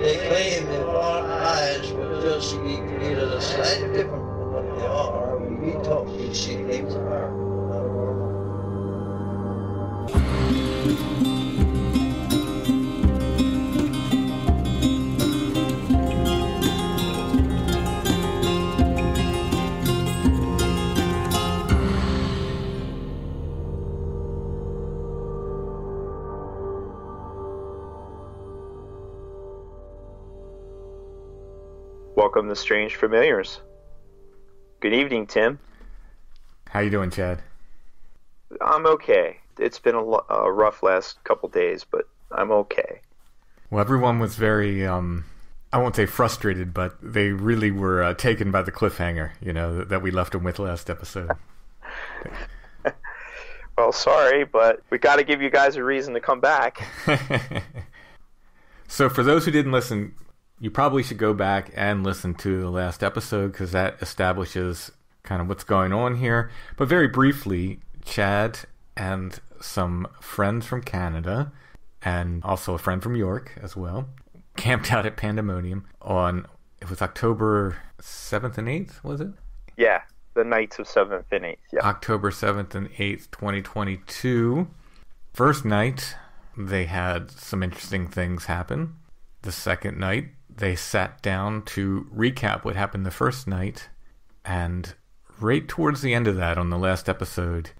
They claim that our eyes were just either slightly different from what they are. We talk, we see things are not normal. Welcome to Strange Familiars. Good evening, Tim. How you doing, Chad? I'm okay. It's been a rough last couple days, but I'm okay. Well, everyone was very, I won't say frustrated, but they really were taken by the cliffhanger, that we left them with last episode. Well, sorry, but we got to give you guys a reason to come back. So for those who didn't listen, you probably should go back and listen to the last episode because that establishes kind of what's going on here. But very briefly, Chad and some friends from Canada and also a friend from York as well camped out at Pandemonium it was October 7th and 8th, was it? Yeah, the nights of 7th and 8th. Yeah. October 7th and 8th, 2022. First night, they had some interesting things happen. The second night, they sat down to recap what happened the first night, and right towards the end of that, on the last episode,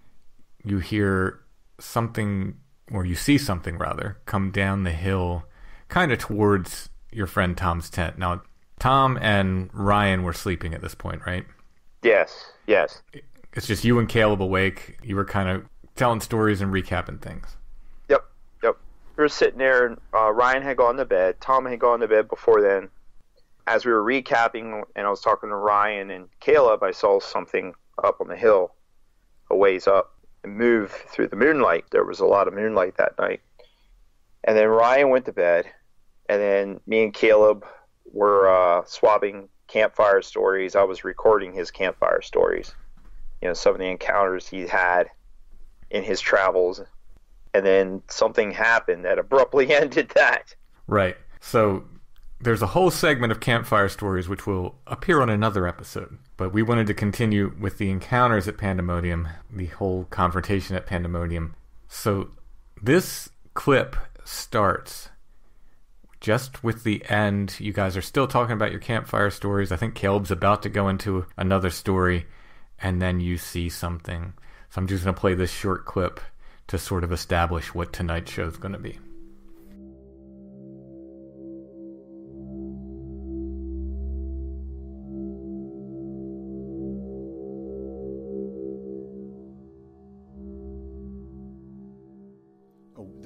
you hear something, or you see something rather, come down the hill, kind of towards your friend Tom's tent. Now, Tom and Ryan were sleeping at this point, right? Yes. It's just you and Caleb awake. You were kind of telling stories and recapping things. Yep. We were sitting there, and Ryan had gone to bed. Tom had gone to bed before then. As we were recapping, and I was talking to Ryan and Caleb, I saw something up on the hill, a ways up, and move through the moonlight. There was a lot of moonlight that night. And then Ryan went to bed, and then me and Caleb were swapping campfire stories. I was recording his campfire stories, some of the encounters he had in his travels. And then something happened that abruptly ended that. Right. So there's a whole segment of campfire stories which will appear on another episode. But we wanted to continue with the encounters at Pandemonium, the whole confrontation at Pandemonium. So this clip starts just with the end. You guys are still talking about your campfire stories. I think Caleb's about to go into another story, and then you see something. So I'm just going to play this short clip to sort of establish what tonight's show is going to be.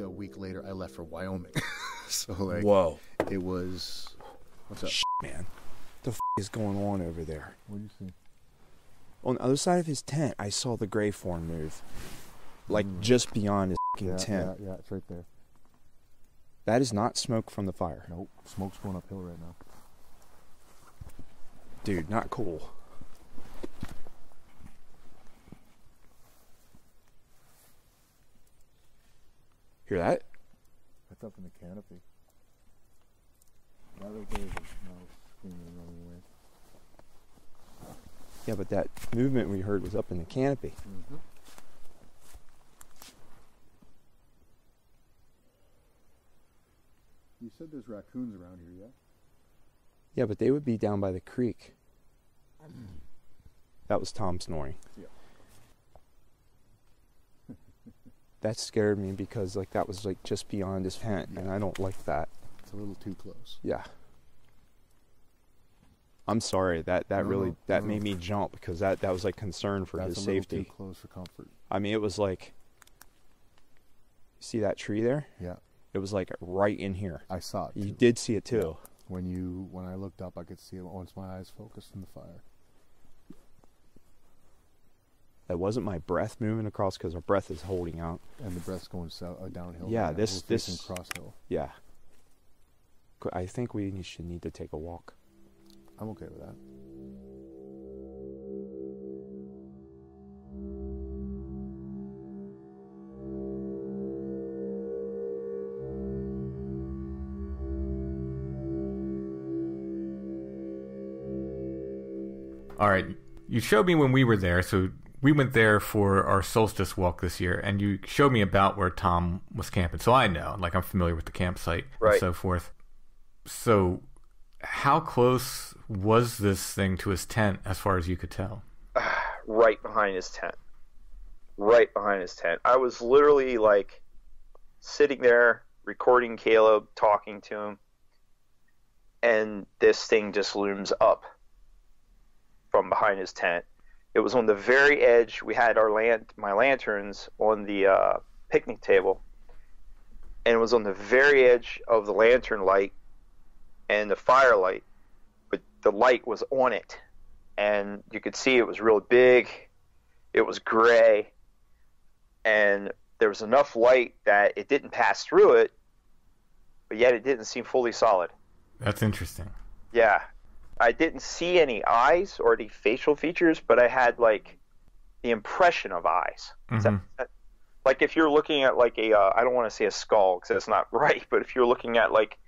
A week later, I left for Wyoming. So, like, whoa, it was... What's up? Man. The is going on over there? What do you see? On the other side of his tent, I saw the gray form move. Like, just beyond his tent. Yeah, it's right there. That is not smoke from the fire. Nope. Smoke's going uphill right now. Dude, not cool. Hear that? That's up in the canopy. That right there is a mouse screaming and running away. Yeah, but that movement we heard was up in the canopy. Mm-hmm. You said there's raccoons around here, yeah? Yeah, but they would be down by the creek. That was Tom snoring. Yeah. That scared me because, like, that was, like, just beyond his tent, and I don't like that. It's a little too close. Yeah. I'm sorry. That made me jump because that was, like, concern for his safety. That's a little too close for comfort. I mean, it was like, you see that tree there? Yeah. It was, like, right in here. I saw it, too. You did see it, too. Yeah. When I looked up, I could see it once my eyes focused on the fire. That wasn't my breath moving across because our breath is holding out. And the breath's going downhill. Yeah, right this cross hill. Yeah. I think we should need to take a walk. I'm okay with that. All right. You showed me when we were there, so we went there for our solstice walk this year, and you showed me about where Tom was camping. So I know, like I'm familiar with the campsite and so forth. So how close was this thing to his tent as far as you could tell? Right behind his tent. Right behind his tent. I was literally like sitting there recording Caleb, talking to him, and this thing just looms up from behind his tent. It was on the very edge. We had my lanterns on the picnic table, and it was on the very edge of the lantern light and the firelight, but the light was on it, and you could see it was real big. It was gray, and there was enough light that it didn't pass through it, but yet it didn't seem fully solid. That's interesting. Yeah. I didn't see any eyes or any facial features, but I had like the impression of eyes. Like if you're looking at like I don't want to say a skull because that's not right, but if you're looking at like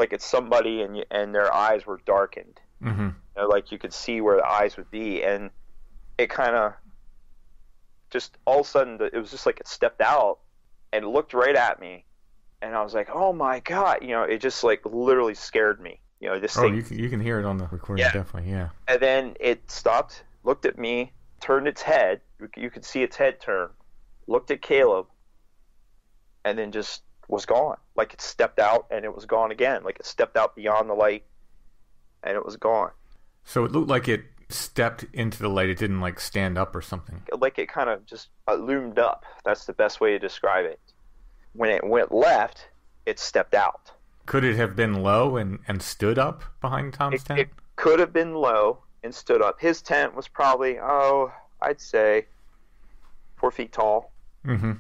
it's somebody and their eyes were darkened, you know, like you could see where the eyes would be, and it kind of just all of a sudden it was just like it stepped out and it looked right at me, and I was like, oh my God, you know, it just like literally scared me. You know, this thing. You can hear it on the recording, definitely, yeah. And then it stopped, looked at me, turned its head. You could see its head turn, looked at Caleb, and then just was gone. Like it stepped out and it was gone again. Like it stepped out beyond the light and it was gone. So it looked like it stepped into the light. It didn't like stand up or something. Like it kind of just loomed up. That's the best way to describe it. When it went left, it stepped out. Could it have been low and stood up behind Tom's tent? It could have been low and stood up. His tent was probably, I'd say 4 feet tall. And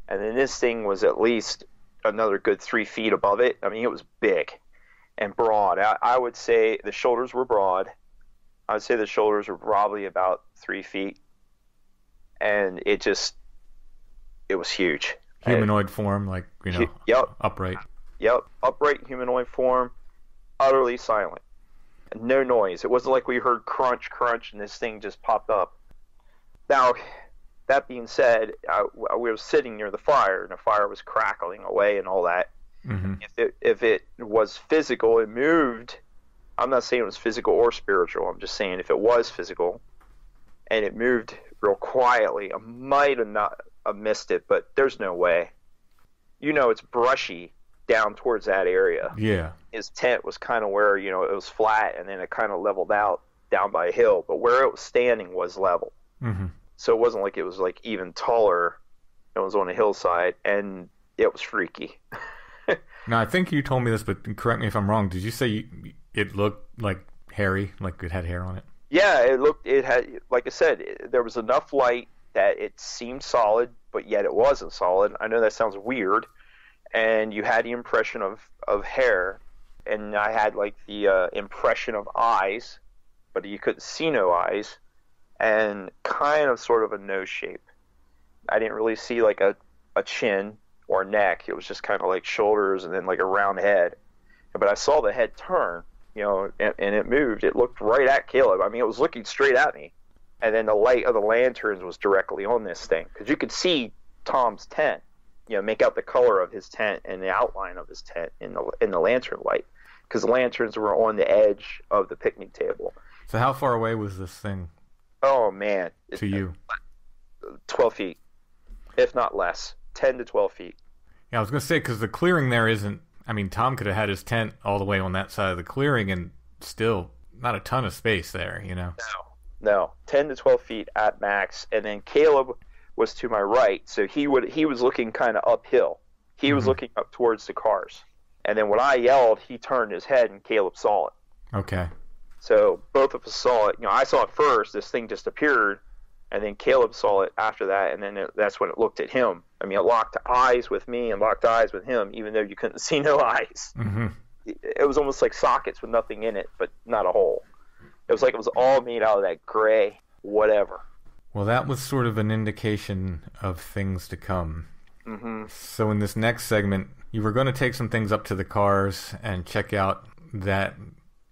then this thing was at least another good 3 feet above it. I mean, it was big and broad. I would say the shoulders were broad. I would say the shoulders were probably about 3 feet. And it was huge. Humanoid form, like, you know, upright. Yep, upright humanoid form, utterly silent. No noise. It wasn't like we heard crunch, crunch, and this thing just popped up. Now, that being said, we were sitting near the fire, and the fire was crackling away and all that. If it was physical, it moved. I'm not saying it was physical or spiritual. I'm just saying if it was physical, and it moved real quietly, I might have not missed it, but there's no way. You know, it's brushy down towards that area. Yeah. His tent was kind of where, you know, it was flat and then it kind of leveled out down by a hill, but where it was standing was level. So it wasn't like it was like even taller. It was on a hillside, and it was freaky. Now, I think you told me this, but correct me if I'm wrong. Did you say it looked like hairy, like it had hair on it? Yeah, it had, like I said, there was enough light that it seemed solid, but yet it wasn't solid. I know that sounds weird. And you had the impression of hair, and I had like the impression of eyes, but you couldn't see no eyes, and kind of sort of a nose shape. I didn't really see like a chin or neck. It was just kind of like shoulders and then like a round head. But I saw the head turn, you know, and it moved. It looked right at Caleb. I mean, it was looking straight at me. And then the light of the lanterns was directly on this thing, because you could see Tom's tent. You know, make out the color of his tent and the outline of his tent in the lantern light, because the lanterns were on the edge of the picnic table. So how far away was this thing? Oh man, to you? 12 feet, if not less, 10 to 12 feet. Yeah, I was gonna say, because the clearing there isn't. I mean, Tom could have had his tent all the way on that side of the clearing, and still not a ton of space there. You know? No, 10 to 12 feet at max, and then Caleb was to my right, so he was looking kind of uphill. He was looking up towards the cars. And then when I yelled, he turned his head and Caleb saw it. Okay. So both of us saw it. You know, I saw it first. This thing just appeared, and then Caleb saw it after that, and then that's when it looked at him. I mean, it locked eyes with me and locked eyes with him, even though you couldn't see no eyes. It was almost like sockets with nothing in it, but not a hole. It was like it was all made out of that gray whatever. Well, that was sort of an indication of things to come. So in this next segment, you were going to take some things up to the cars and check out that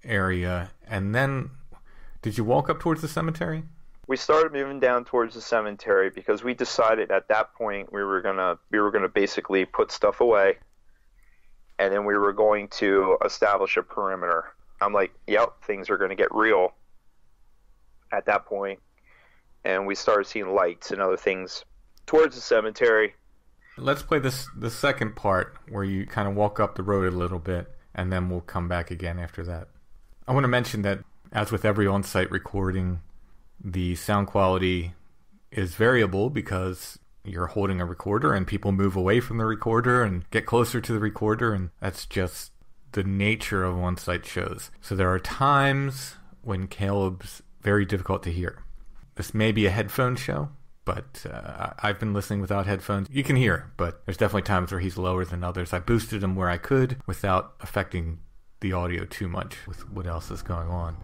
area. And then Did you walk up towards the cemetery? We started moving down towards the cemetery because we decided at that point we were gonna basically put stuff away, and then we were going to establish a perimeter. I'm like, yep, things are gonna get real at that point, and we started seeing lights and other things towards the cemetery. Let's play the second part where you kind of walk up the road a little bit, and then we'll come back again after that. I want to mention that, as with every on-site recording, the sound quality is variable because you're holding a recorder and people move away from the recorder and get closer to the recorder, and that's just the nature of on-site shows. So there are times when Caleb's very difficult to hear. This may be a headphone show, but I've been listening without headphones. You can hear, but there's definitely times where he's lower than others. I boosted him where I could without affecting the audio too much with what else is going on.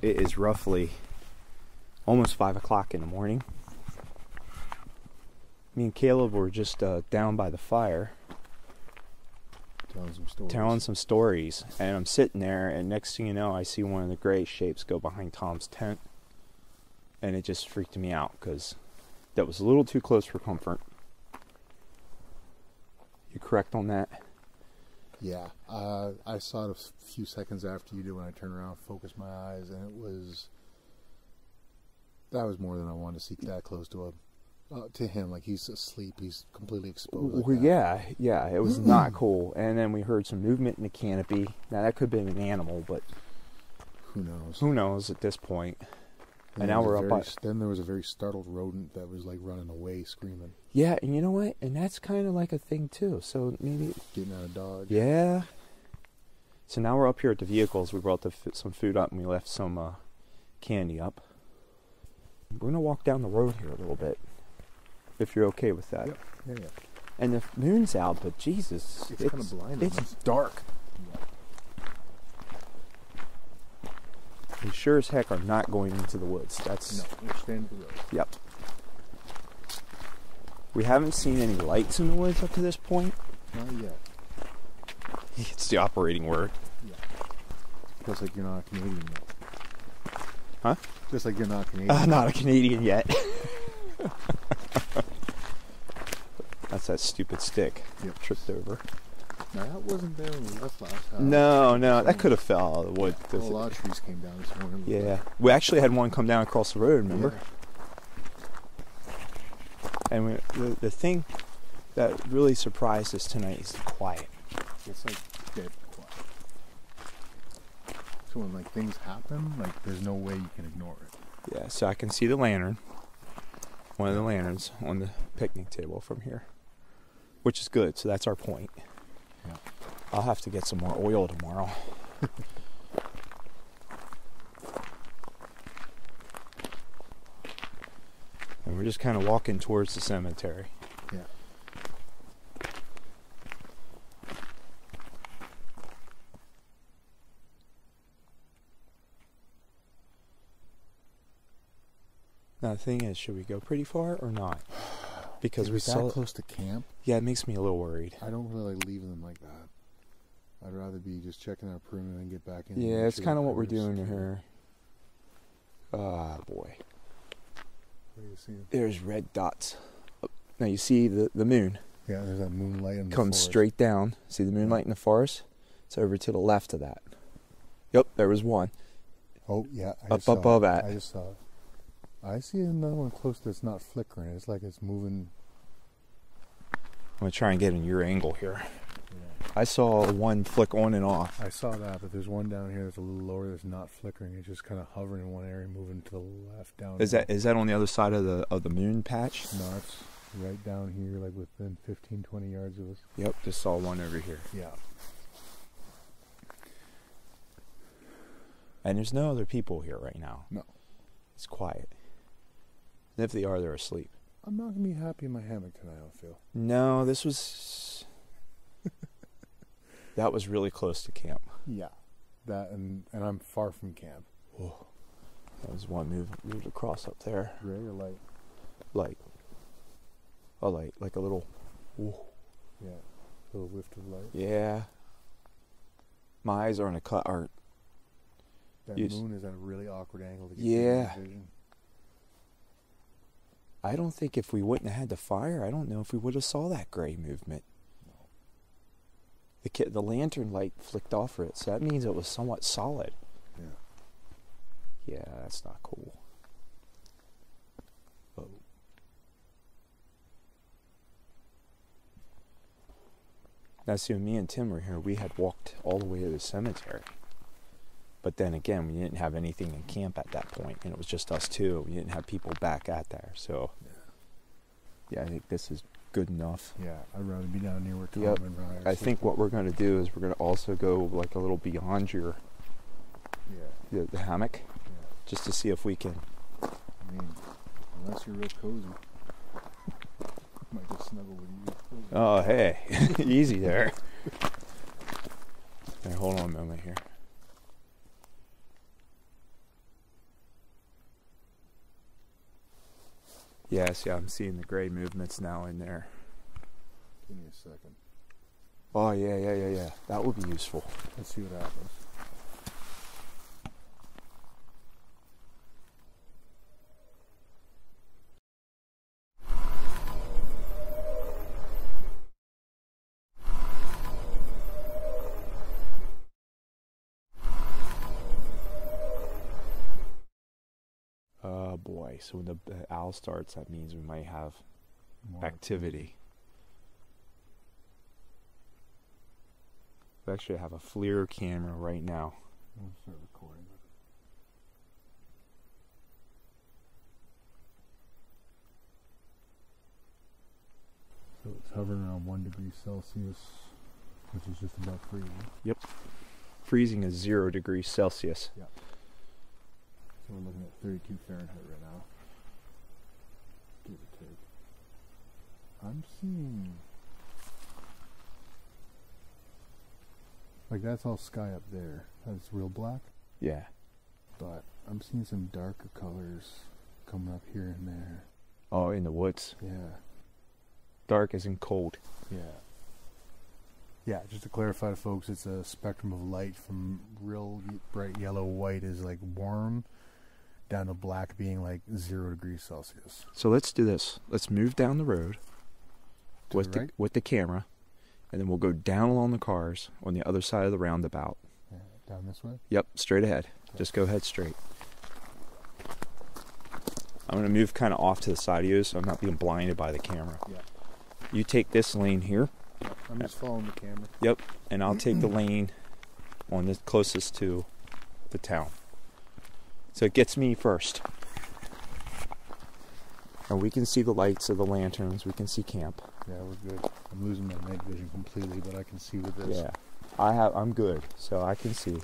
It is roughly almost 5 o'clock in the morning. Me and Caleb were just down by the fire telling some stories, and I'm sitting there, and next thing you know, I see one of the gray shapes go behind Tom's tent, and it just freaked me out because that was a little too close for comfort. You correct on that? Yeah, I saw it a few seconds after you did when I turned around, focused my eyes, and that was more than I wanted to see that close to him. Like, he's asleep, he's completely exposed. Well, yeah, it was not cool. And then we heard some movement in the canopy. Now that could have been an animal, but who knows at this point. And now we're up by... Then there was a very startled rodent that was like running away, screaming. Yeah, and you know what? And that's kind of like a thing too. So maybe... Getting out of Dodge. Yeah. So now we're up here at the vehicles. We brought some food up and we left some candy up. We're going to walk down the road here a little bit, if you're okay with that. Yep. Yeah. And the moon's out, but Jesus, it's kind of blinding. It's dark. We sure as heck are not going into the woods. No, we're staying to the road. Yep. We haven't seen any lights in the woods up to this point. Not yet. It's the operating word. Yeah. Just like you're not a Canadian yet. Huh? Just like you're not Canadian. Not a Canadian yet. That's that stupid stick. Yep. Tripped over. Now, that wasn't there when we left last time. No, that could have fell out of the wood. A lot of trees came down this morning. Yeah. We actually had one come down across the road, remember? Yeah. And the thing that really surprised us tonight is the quiet. It's like dead quiet. So when like things happen, like there's no way you can ignore it. Yeah, so I can see the lantern. One of the lanterns on the picnic table from here. Which is good, so that's our point. Yeah. I'll have to get some more oil tomorrow. And we're just kind of walking towards the cemetery. Yeah. Now the thing is, should we go pretty far or not? Because we saw that close to camp. Yeah, it makes me a little worried. I don't really like leaving them like that. I'd rather be just checking our perimeter and get back in. Yeah, it's kind of what we're doing here. Ah, boy. What are you seeing? There's red dots. Now you see the moon. Yeah, there's that moonlight in the comes forest. Straight down. See the moonlight in the forest? It's over to the left of that. Yep, there was one. Oh, yeah. Up above that. I just saw it. I see another one close that's not flickering. It's like it's moving. I'm going to try and get in your angle here. Yeah. I saw one flick on and off. I saw that, but there's one down here that's a little lower that's not flickering. It's just kind of hovering in one area, moving to the left down. Is that on the other side of the moon patch? No, it's right down here, like within 15, 20 yards of us. Yep, just saw one over here. Yeah. And there's no other people here right now. No. It's quiet. And if they are, they're asleep. I'm not going to be happy in my hammock tonight, I feel. No, this was... that was really close to camp. Yeah. That, and I'm far from camp. Whoa. That was one moved across up there. Gray or light? light. A light, like a little. Ooh. Yeah. A little whiff of light. Yeah. My eyes are on a cut. That moon is at a really awkward angle to get vision. I don't think if we wouldn't have had the fire, I don't know if we would have saw that gray movement. No. The lantern light flicked off for it, so that means it was somewhat solid. Yeah. Yeah, that's not cool. Oh. Now, see, when me and Tim were here, we had walked all the way to the cemetery. But then again, we didn't have anything in camp at that point, and it was just us two. We didn't have people back at there, so yeah, I think this is good enough. Yeah, I'd rather be down near where Tom and Ryan are. I think what we're going to do is we're going to also go like a little beyond your the hammock, just to see if we can. I mean, unless you're real cozy, might just snuggle with you. Oh, hey, easy there. Here, hold on a moment here. Yes, yeah, I'm seeing the gray movements now in there. Give me a second. Oh, yeah. That would be useful. Let's see what happens. Oh boy, so when the owl starts, that means we might have more activity. We actually have a FLIR camera right now. We'll start recording it. So it's hovering around 1 degree Celsius, which is just about freezing. Yep. Freezing is 0 degrees Celsius. Yep. So we're looking at 32 Fahrenheit right now. Give or take. I'm seeing... like that's all sky up there. That's real black. Yeah. But I'm seeing some darker colors coming up here and there. Oh, in the woods. Yeah. Dark as in cold. Yeah. Yeah, just to clarify to folks, it's a spectrum of light from real bright yellow white is like warm, down to black being like 0 degrees Celsius. So let's do this. Let's move down the road with the camera, and then we'll go down along the cars on the other side of the roundabout. Yeah, down this way? Yep, straight ahead. Okay. Just go ahead straight. I'm going to move kind of off to the side of you so I'm not being blinded by the camera. Yeah. You take this lane here. Yep, I'm just following the camera. Yep, and I'll take the lane on the closest to the town. So it gets me first. And we can see the lights of the lanterns. We can see camp. Yeah, we're good. I'm losing my night vision completely, but I can see with this. Yeah, I'm good, so I can see.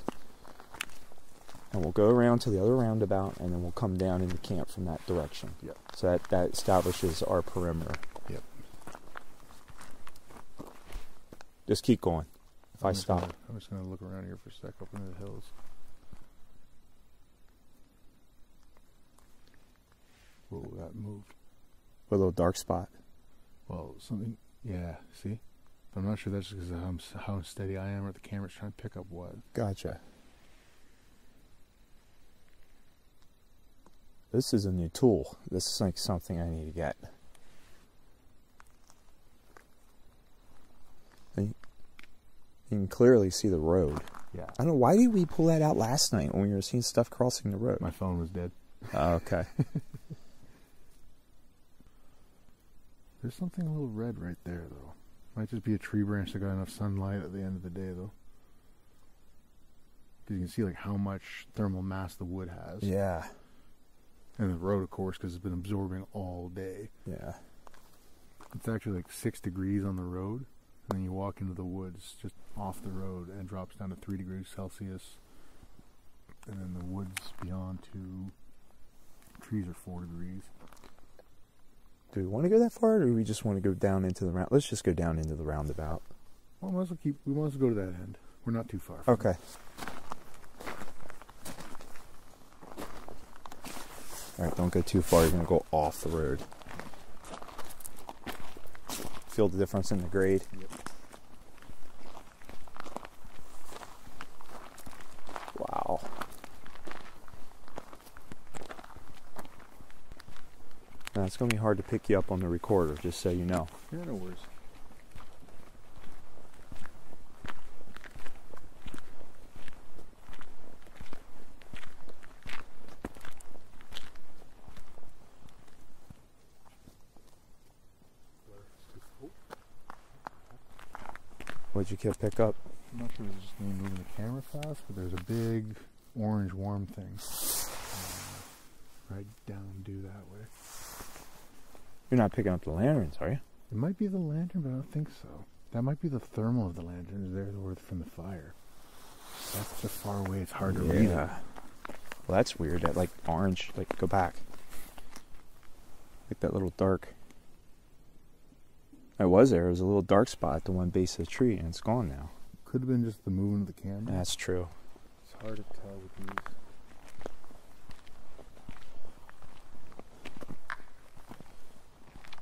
And we'll go around to the other roundabout, and then we'll come down into camp from that direction. Yep. So that establishes our perimeter. Yep. Just keep going. If I stop. I'm just going to look around here for a sec up into the hills. Whoa, that moved. A little dark spot. Well, something, yeah, see? But I'm not sure that's just because of how steady I am or the camera's trying to pick up what. Gotcha. This is a new tool. This is like something I need to get. And you can clearly see the road. Yeah. I don't know, why did we pull that out last night when we were seeing stuff crossing the road? My phone was dead. Oh, okay. There's something a little red right there, though. Might just be a tree branch that got enough sunlight at the end of the day, though. Because you can see like how much thermal mass the wood has. Yeah. And the road, of course, because it's been absorbing all day. Yeah. It's actually like 6 degrees on the road, and then you walk into the woods just off the road, and it drops down to 3 degrees Celsius. And then the woods beyond to trees are 4 degrees. Do we want to go that far, or do we just want to go down into the round? Let's just go down into the roundabout. Well, we might as well go to that end. We're not too far. Okay. All right, don't go too far. You're going to go off the road. feel the difference in the grade. Yep. Wow. Now, it's going to be hard to pick you up on the recorder, just so you know. Yeah, no worries. What'd you pick up? I'm not sure if it's just me moving the camera fast, but there's a big orange worm thing. Right down due that way. You're not picking up the lanterns, are you? It might be the lantern, but I don't think so. That might be the thermal of the lantern. They're the from the fire. That's so far away, it's hard to read it. Well, that's weird. That, like, orange. Like, go back. Like that little dark. It was there. It was a little dark spot at the one base of the tree, and it's gone now. Could have been just the movement of the camera. That's true. It's hard to tell with these.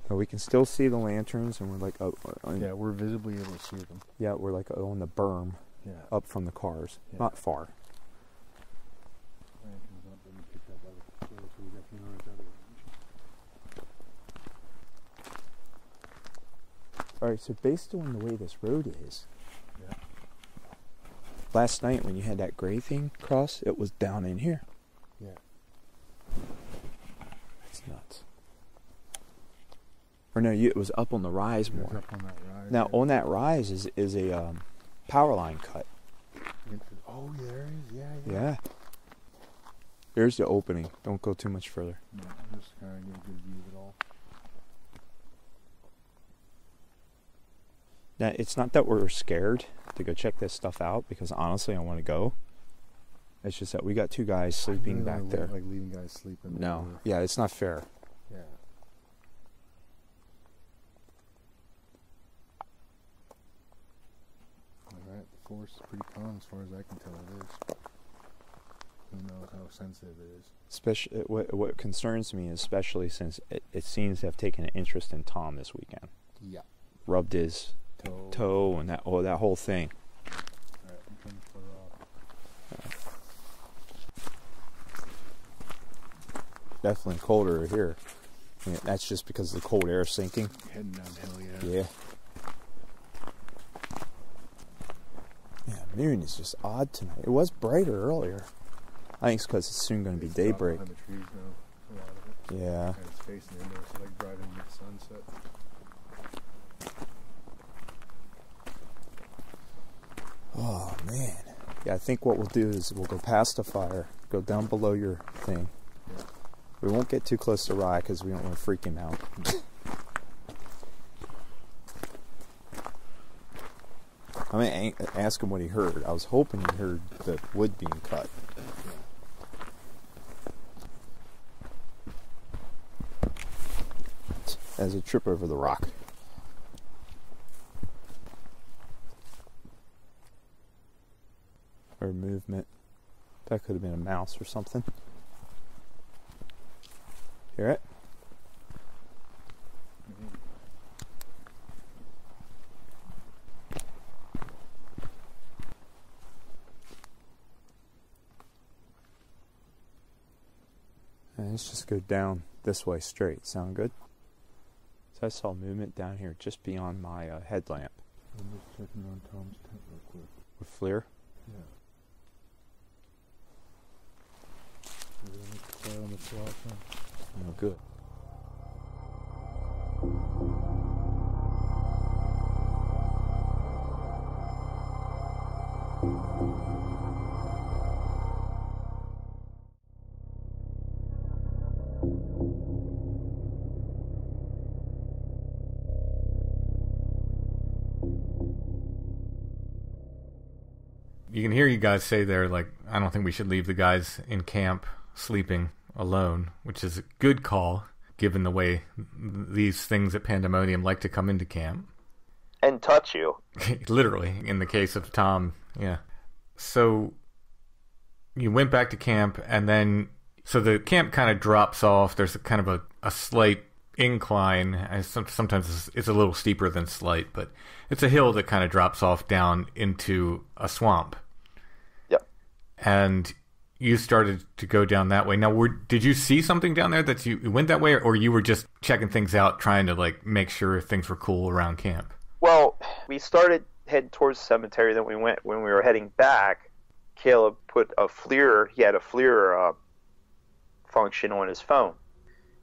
But we can still see the lanterns, and we're like, Yeah, we're visibly able to see them. yeah, we're like on the berm, Yeah. up from the cars, Yeah. not far. Lanterns up and picked up other photos, so we definitely know it's other range. All right, so based on the way this road is, Yeah. last night when you had that gray thing cross, it was down in here. Yeah. That's nuts. Or no, it was up on the rise It was more. up on that rise. Now yeah. on that rise is a power line cut. Oh, yeah, there is. Yeah, yeah. Yeah. There's the opening. Don't go too much further. No, just kind of get a good view of it all. Now, it's not that we're scared to go check this stuff out, because honestly, I want to go. It's just that we got two guys sleeping Really back don't there. like leaving guys sleeping. No, yeah, it's not fair. Yeah. Alright, the force is pretty calm as far as I can tell it is. Who knows how sensitive it is. Especially, what concerns me, especially since it seems to have taken an interest in Tom this weekend. Yeah. Rubbed his toe and that whole thing. Alright, I'm coming further off. Definitely colder here. I mean, that's just because the cold air is sinking. Heading downhill, Yeah. Yeah, moon is just odd tonight. It was brighter earlier. I think it's because it's soon going to be daybreak. Behind the trees now, a lot of it. Yeah. And it's facing indoors, so like driving into the sunset. Oh, man. Yeah, I think what we'll do is we'll go past the fire, go down below your thing. Yeah. We won't get too close to Rye because we don't want to freak him out. I mean, ask him what he heard. I was hoping he heard the wood being cut. As a trip over the rock. Or movement. That could have been a mouse or something. Hear it? And let's just go down this way straight. Sound good? So I saw movement down here just beyond my headlamp. I'm just checking on Tom's tent real quick. With FLIR. Yeah. Everything is quiet on the slot, huh? Oh, good. You can hear you guys say there, like, I don't think we should leave the guys in camp sleeping alone, which is a good call, given the way these things at Pandemonium like to come into camp. And touch you. Literally, in the case of Tom, yeah. So, you went back to camp, and then, so the camp kind of drops off. There's kind of a slight incline. Sometimes it's a little steeper than slight, but it's a hill that kind of drops off down into a swamp. Yep. And you started to go down that way. Now, did you see something down there that you went that way, or you were just checking things out, trying to like make sure things were cool around camp? Well, we started heading towards the cemetery. Then when we were heading back, Caleb put a FLIR. He had a FLIR function on his phone,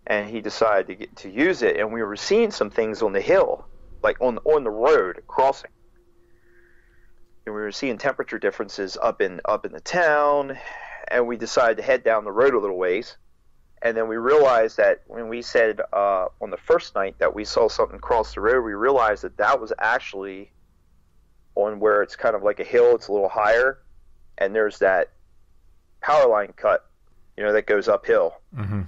and he decided to use it. And we were seeing some things on the hill, like on the road crossing. And we were seeing temperature differences up in the town. And we decided to head down the road a little ways. And then we realized that when we said on the first night that we saw something cross the road, we realized that was actually on where it's kind of like a hill. It's a little higher. And there's that power line cut, that goes uphill. Mm-hmm.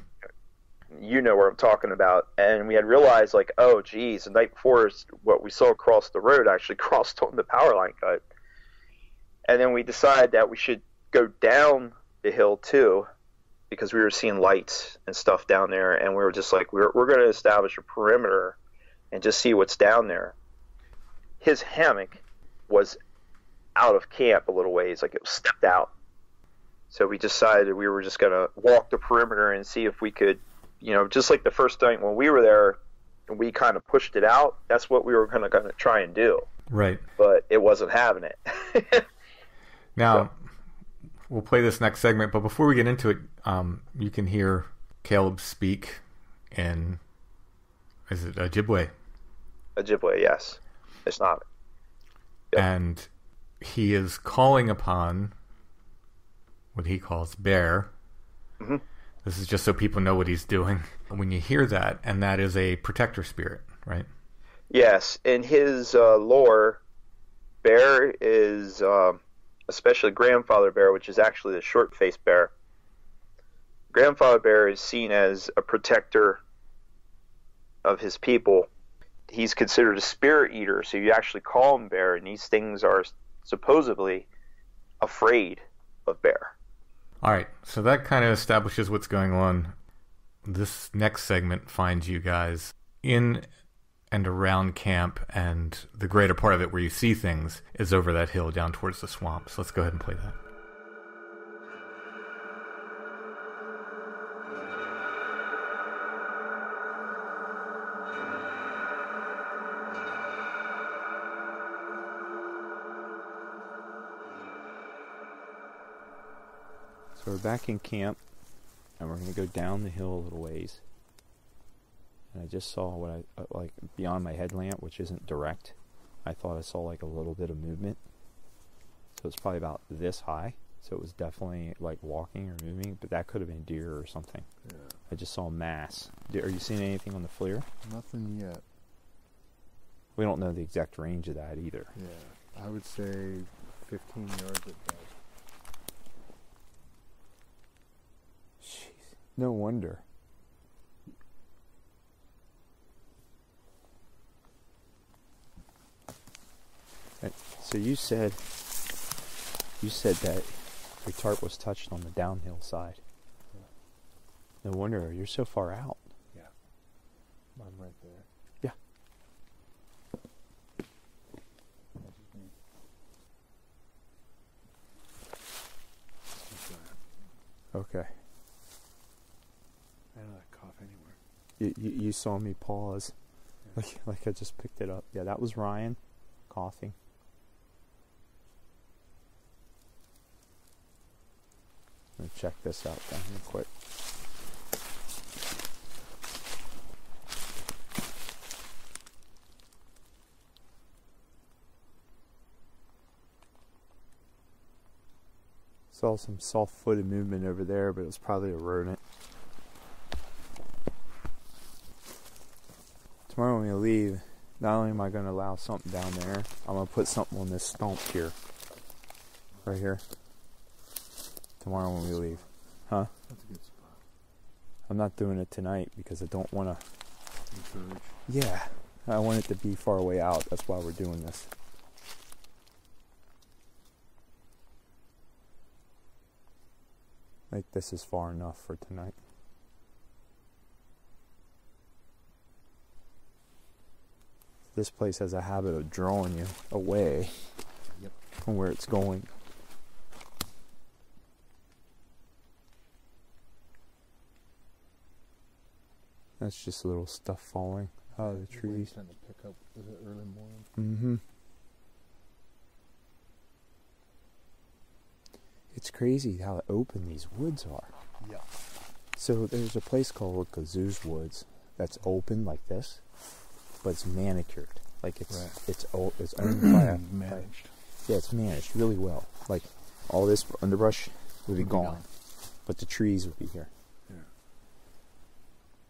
You know where I'm talking about. And we had realized, like, oh, geez, the night before, what we saw across the road actually crossed on the power line cut. And then we decided that we should go down the hill too, because we were seeing lights and stuff down there, and we were just like, we're going to establish a perimeter and just see what's down there. His hammock was out of camp a little ways, like it was stepped out. So we decided we were just going to walk the perimeter and see if we could, just like the first night when we were there, and we kind of pushed it out. That's what we were going to try and do. Right. But it wasn't having it. Now, we'll play this next segment, but before we get into it, you can hear Caleb speak in, is it Ojibwe? Ojibwe, yes. It's not. Yep. And he is calling upon what he calls Bear. Mm-hmm. This is just so people know what he's doing. When you hear that, and that is a protector spirit, right? Yes. In his lore, Bear is... especially Grandfather Bear, which is actually the short-faced bear. Grandfather Bear is seen as a protector of his people. He's considered a spirit eater, so you actually call him Bear, and these things are supposedly afraid of Bear. All right, so that kind of establishes what's going on. This next segment finds you guys in and around camp, and the greater part of it where you see things is over that hill down towards the swamp. So let's go ahead and play that. So we're back in camp, and we're going to go down the hill a little ways. And I just saw what I, like, beyond my headlamp, which isn't direct. I thought I saw, like, a little bit of movement. So it's probably about this high. So it was definitely, like, walking or moving. But that could have been deer or something. Yeah. I just saw mass. Are you seeing anything on the FLIR? Nothing yet. We don't know the exact range of that either. Yeah. I would say 15 yards at best. Jeez. No wonder. So you said that your tarp was touched on the downhill side. Yeah. No wonder you're so far out. Yeah. I'm right there. Yeah. Okay. I don't like cough anywhere. You saw me pause. Yeah. Like I just picked it up. Yeah, that was Ryan coughing. Let me check this out down real quick. Saw some soft-footed movement over there, but it was probably a rodent. Tomorrow when we leave, not only am I going to allow something down there, I'm going to put something on this stump here. Right here. Tomorrow when we leave. Huh? That's a good spot. I'm not doing it tonight because I don't want to... Encourage. Yeah. I want it to be far away out. That's why we're doing this. I think this is far enough for tonight. this place has a habit of drawing you away from where it's going. That's just little stuff falling out of the trees. Starting to pick up with the early morning. Mm-hmm. It's crazy how open these woods are. Yeah. So there's a place called Kazoo's Woods that's open like this, but it's manicured. Like it's it's owned by managed. Yeah, it's managed really well. Like all this underbrush would be gone, but the trees would be here. Yeah.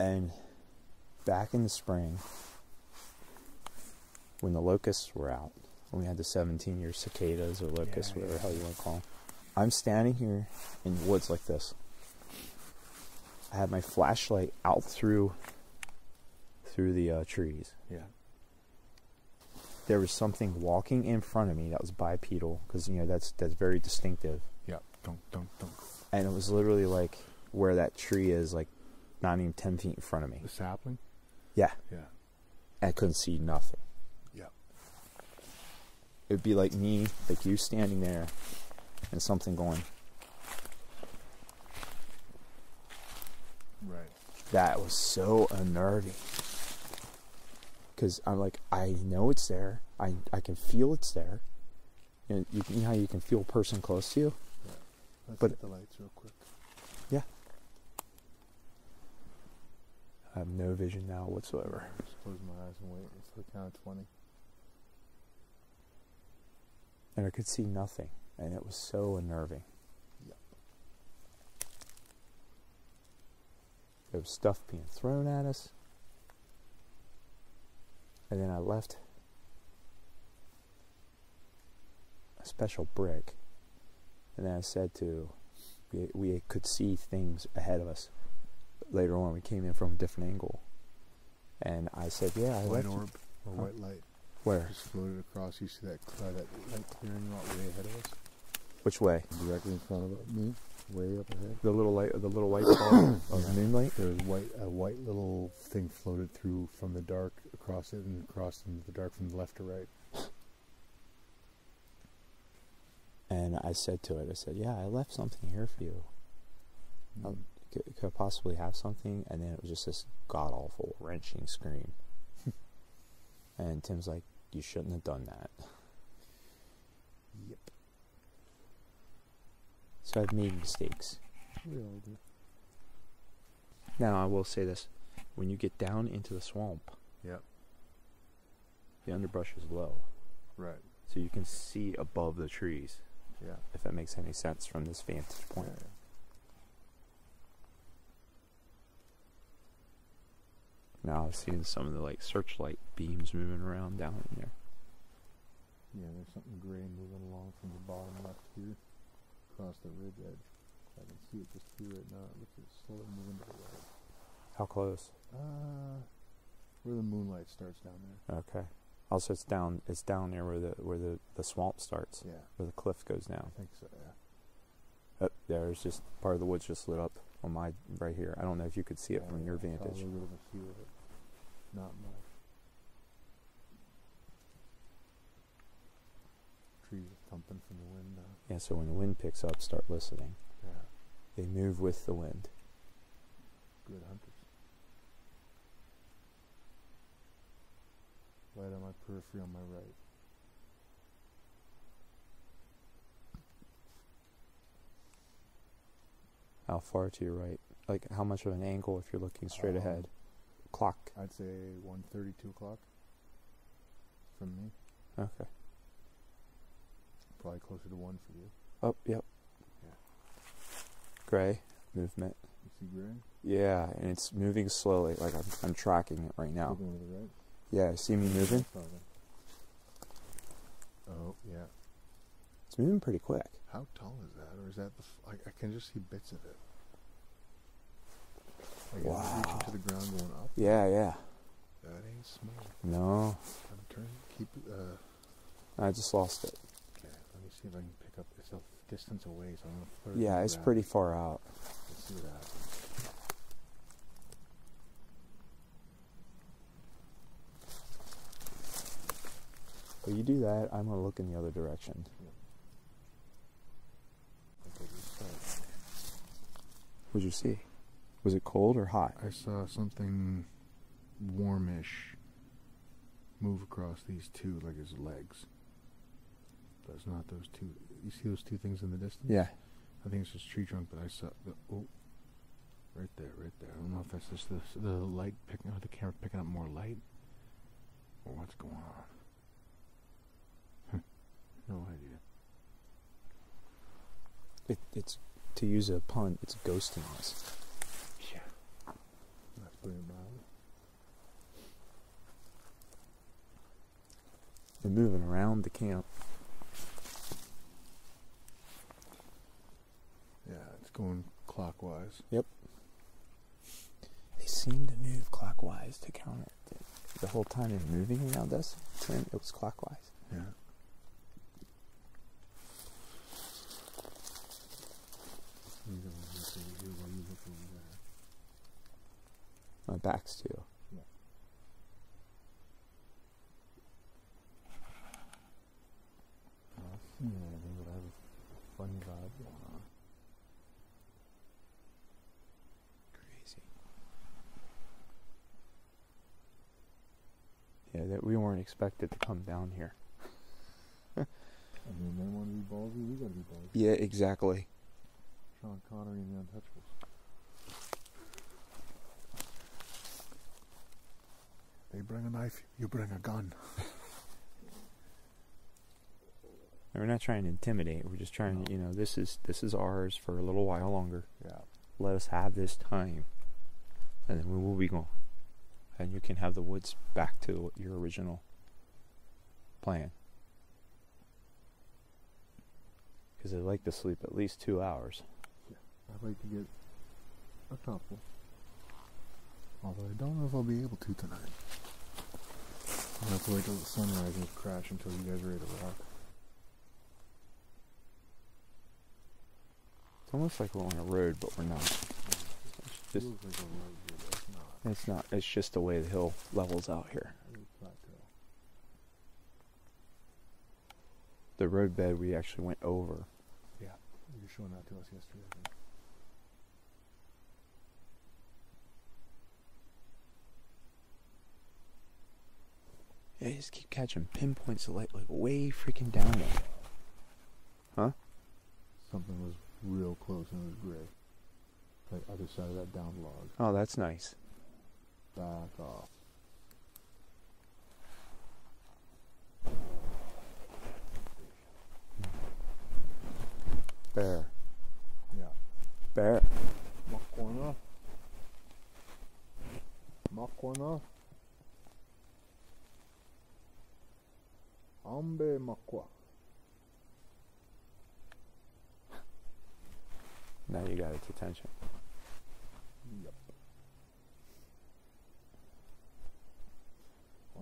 And back in the spring, when the locusts were out, when we had the 17-year cicadas or locusts, whatever the hell you want to call them, I'm standing here in the woods like this. I had my flashlight out through the trees. Yeah. There was something walking in front of me that was bipedal, because that's very distinctive. Yeah. Don't. And it was literally like where that tree is, like not even 10 feet in front of me. The sapling. Yeah. Yeah. I couldn't see nothing. Yeah. It would be like me, like you standing there, and something going. Right. That was so unnerving. Because I'm like, I know it's there. I can feel it's there. You know how you can feel a person close to you? Yeah. Let's But- hit the lights real quick. Yeah. I have no vision now whatsoever. Just close my eyes and wait for the count of 20. And I could see nothing. And it was so unnerving. Yep. There was stuff being thrown at us. And then I left a special brick. And then I said we could see things ahead of us. Later on, we came in from a different angle. And I said, yeah, I White left. orb or white light Where? just floated across. You see that light clearing out way ahead of us? Which way? Directly in front of me, way up ahead. The little white ball of moonlight? There was a white little thing floated through from the dark across it and across into the dark from left to right. And I said to it, yeah, I left something here for you. Could I possibly have something? And then it was just this god-awful, wrenching scream. And Tim's like, you shouldn't have done that. Yep. So I've made mistakes. We all do. Now, I will say this. When you get down into the swamp, Yep. the underbrush is low. Right. So you can see above the trees, Yeah. if that makes any sense from this vantage point. Yeah. Now I've seen some of the searchlight beams moving around down in there. Yeah, there's something gray moving along from the bottom left here, across the ridge edge. I can see it just here right now. It looks like it's slowly moving to the right. How close? Where the moonlight starts down there. Okay. Also, it's down there where the swamp starts, Yeah, where the cliff goes down. I think so. Yeah. Oh, there's just part of the woods just lit up on my right here. I don't know if you could see it from your I saw a vantage. little bit of a few of it. Not much. Trees are thumping from the wind now. Yeah, so when the wind picks up, start listening. Yeah. They move with the wind. Good hunters. Light on my periphery on my right. How far to your right? Like, how much of an angle if you're looking straight ahead? Clock. I'd say 1:30, 2 o'clock from me. Okay. Probably closer to 1 for you. Oh, yep. Yeah. Gray movement. You see gray? Yeah, and it's moving slowly. Like I'm tracking it right now. Looking to the right? Yeah, see me moving? Oh, yeah. It's moving pretty quick. How tall is that? Or is that I can just see bits of it. Like Wow. Is it reaching to the ground going up? Yeah. That ain't small. No, I'm turning. Keep I just lost it. okay, let me see if I can pick up. It's a distance away, so I'm going to put it Yeah, in it's grab. pretty far out. Let's see what happens. Well, you do that. I'm gonna look in the other direction. What'd you see? Was it cold or hot? I saw something warmish move across these two, like his legs. But it's not those two. You see those two things in the distance? Yeah. I think it's just tree trunk, but I saw the right there. I don't know if that's just the light picking up, the camera picking up more light, or what's going on. No idea. It's, to use a pun, it's ghosting us. Yeah. That's pretty bad. They're moving around the camp. Yeah, it's going clockwise. Yep. They seem to move clockwise to counter it. The whole time they're moving around us, it was clockwise. Yeah. My back's too. Yeah. I don't see anything, but I have a funny vibe going on. Crazy. Yeah, that we weren't expected to come down here. I mean, they want to be ballsy, we gotta be ballsy. Yeah, exactly. Sean Connery and the Untouchables. They bring a knife, you bring a gun. And we're not trying to intimidate. We're just trying to, this is ours for a little while longer. Yeah. Let us have this time, and then we will be gone. And you can have the woods back to your original plan. Because I'd like to sleep at least 2 hours. Yeah. I'd like to get a couple. Although I don't know if I'll be able to tonight. I'll have to wait till the sunrise and crash until you guys are ready to rock. It's almost like we're on a road, but we're not. It feels like a road here, but it's not. It's not. It's just the way the hill levels out here. It's a plateau. The roadbed we actually went over. Yeah. You were showing that to us yesterday, I think. Yeah, I just keep catching pinpoints of light, like way freaking down there. Huh? Something was real close and it was gray. Like other side of that down log. Oh, that's nice. Back off. Bear. Yeah. Bear. Makwana. Makwana. Ambe makwa. Now you got its attention. Yep.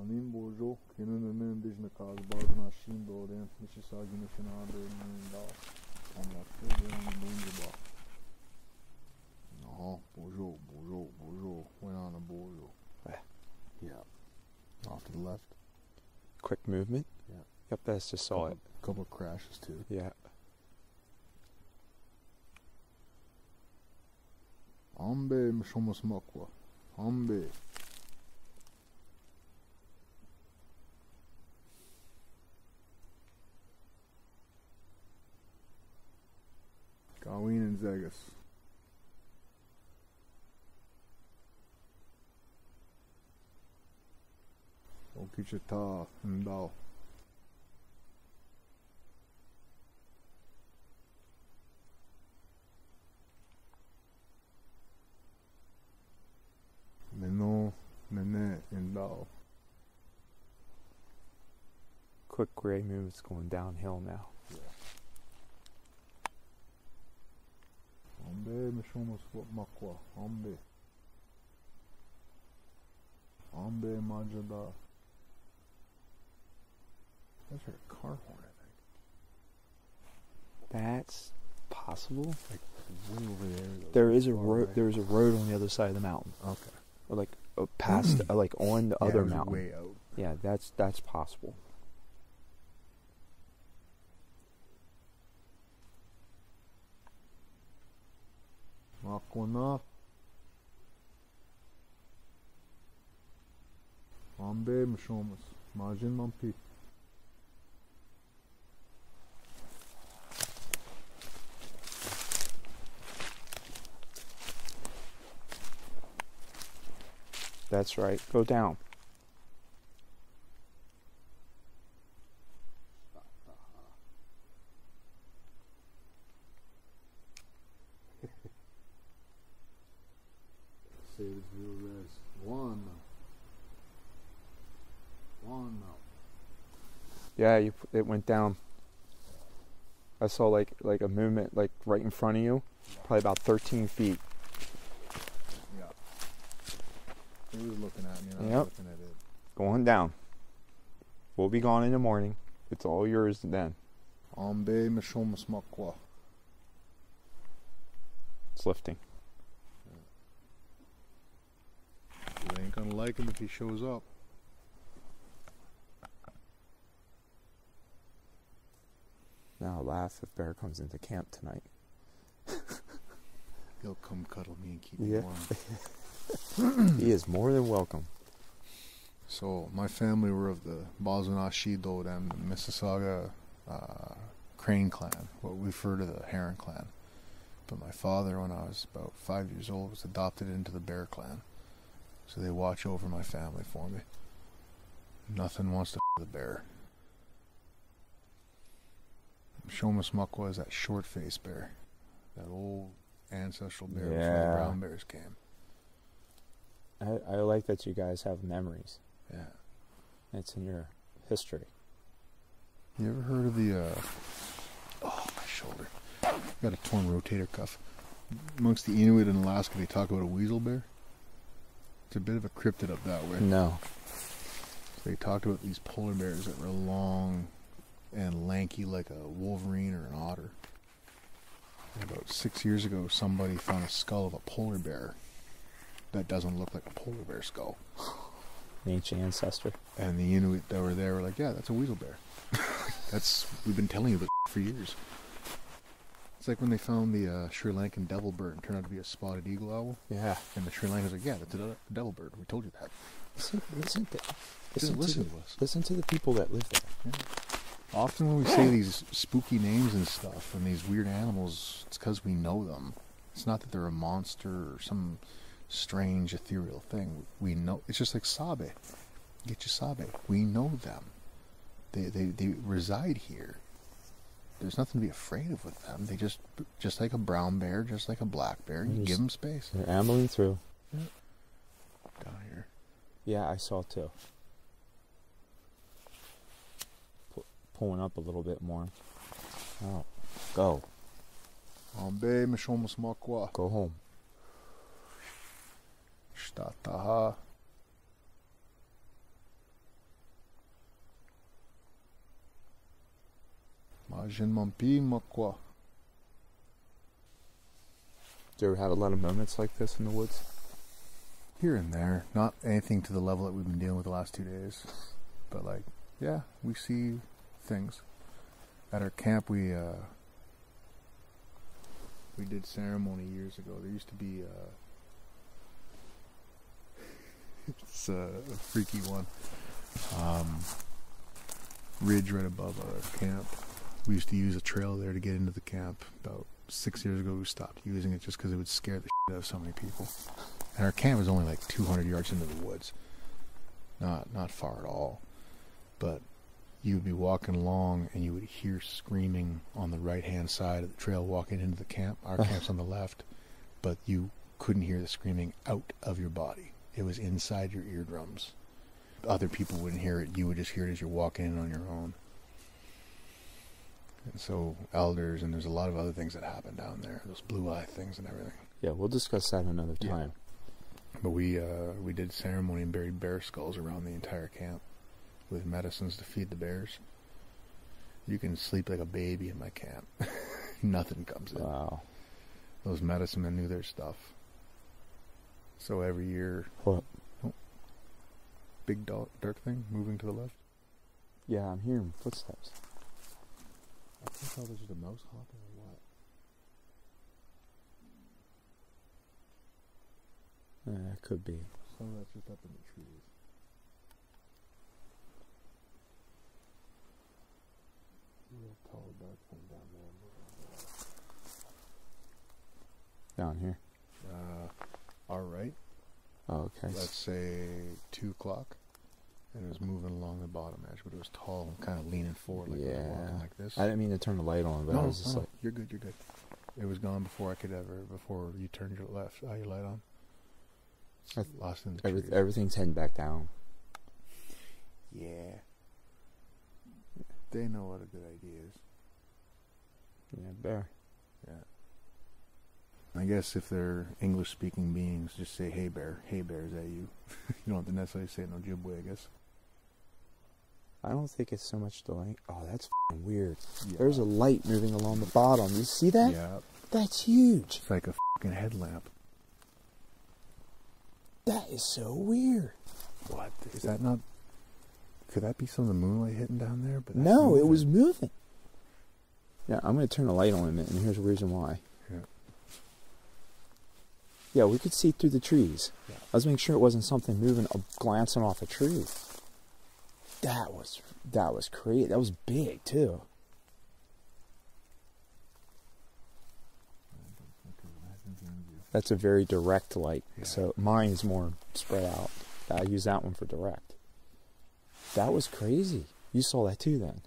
Anim bojo, kinun indígena casa, barna shindo, dentro de Mississauga, Missionado, Nindal. I'm not sure they're on the moon. No, bojo. Went on a bojo. Yeah. Off to the left. Quick movement? Yeah. Yep, that's just saw it. Couple of crashes too. Yeah. Ambe mshomos makwa. Ambe. Gawin and Zegas. Okichita and Dal. Meno, Mene, and Dal. Quick gray moves going downhill now. Yeah. Ambe mshomos makwa. Ambe. Ambe majada. That's her car horn, I think. That's possible. Like way over there. There is a road. There's a road on the other side of the mountain. Okay. Or like past, like on the other it was mountain. way out. Yeah, that's possible. Makwana. Ambe Mishomas. Majin Mampi. That's right. Go down. Saves your rest. One. Yeah, it went down. I saw like a movement like right in front of you, probably about 13 feet. Yeah. He was looking at me and I Yep. was looking at it. Going down. We'll be gone in the morning. It's all yours then. Ambe Mishomas Makwa. It's lifting. You ain't gonna like him if he shows up. Now laugh if Bear comes into camp tonight. He'll come cuddle me and keep me Yeah. warm. He is more than welcome. So my family were of the Bazunashido and the Mississauga Crane clan, what we refer to the Heron clan. But my father, when I was about 5 years old, was adopted into the Bear clan. So they watch over my family for me. Nothing wants to the bear. Shomas Makwa is that short-faced bear. That old ancestral bear before the brown bears came. I like that you guys have memories. Yeah. It's in your history. You ever heard of the, oh, my shoulder. Got a torn rotator cuff. Amongst the Inuit in Alaska, they talk about a weasel bear. It's a bit of a cryptid up that way. No. They talked about these polar bears that were long and lanky like a wolverine or an otter. And about 6 years ago, somebody found a skull of a polar bear that doesn't look like a polar bear skull. An ancient ancestor. And the Inuit that were there were like, yeah, that's a weasel bear. We've been telling you about for years. It's like when they found the Sri Lankan devil bird and turned out to be a spotted eagle owl. Yeah. And the Sri Lankans like, yeah, that's a devil bird. We told you that. Listen to us. Listen to the people that live there. Yeah. Often when we say these spooky names and stuff and these weird animals, it's because we know them. It's not that they're a monster or some strange ethereal thing. We know. It's just like Sabe. Get your Sabe. We know them. They reside here. There's nothing to be afraid of with them. They just like a brown bear, just like a black bear. You give them space. They're ambling through. Yeah. Down here. Yeah, I saw too. Pulling up a little bit more. Oh, go. Ambe Mishomas Makwa. Go home. Shtataha. Majin Mampi Makwa. You ever had a lot of moments like this in the woods? Here and there. Not anything to the level that we've been dealing with the last 2 days. But like, yeah, we see things. At our camp we did ceremony years ago. There used to be it's a freaky one. Ridge right above our camp. We used to use a trail there to get into the camp. About 6 years ago we stopped using it just because it would scare the shit out of so many people. And our camp was only like 200 yards into the woods. Not far at all. But you would be walking along and you would hear screaming on the right hand side of the trail walking into the camp. Our camp's on the left, but you couldn't hear the screaming out of your body. It was inside your eardrums. Other people wouldn't hear it. You would just hear it as you're walking in on your own. And so elders, and there's a lot of other things that happen down there. Those blue eye things and everything. Yeah, we'll discuss that another time. Yeah. But we did ceremony and buried bear skulls around the entire camp with medicines to feed the bears. You can sleep like a baby in my camp. Nothing comes in. Wow. Those medicine men knew their stuff. So every year... What? Oh, big dark thing moving to the left. Yeah, I'm hearing footsteps. I think that was just a mouse hopping or what? It could be. Some of that's just up in the trees. Real tall, dark thing down there. Down here. All right. Oh, okay. Let's say 2 o'clock. And it was moving along the bottom edge, but it was tall and kind of leaning forward, like it was walking like this. I didn't mean to turn the light on, but I was just like... You're good, you're good. It was gone before before you turned your your light on. Lost in the trees. Everything's heading back down. Yeah. They know what a good idea is. Yeah, bear. Yeah. I guess if they're English-speaking beings, just say, hey, bear. Hey, bear, is that you? You don't have to necessarily say it in Ojibwe, I guess. I don't think it's so much the light. Oh, that's f***ing weird. Yeah. There's a light moving along the bottom. You see that? Yeah. That's huge. It's like a f***ing headlamp. That is so weird. What? Is that not... Could that be some of the moonlight hitting down there? But no, it was moving. Yeah, I'm going to turn the light on in a minute, and here's the reason why. Yeah. Yeah, we could see through the trees. Yeah. I was making sure it wasn't something moving, glancing off a tree. That was crazy. That was big, too. That's a very direct light. Yeah. So mine's more spread out. I use that one for direct. That was crazy. You saw that too then?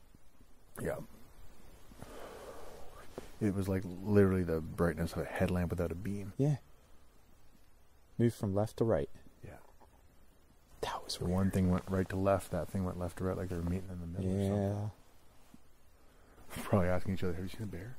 Yeah. It was like literally the brightness of a headlamp without a beam. Yeah. Moved from left to right. Yeah. That was The weird. one thing went right to left, that thing went left to right, like they were meeting in the middle or something. Yeah. Probably asking each other, have you seen a bear?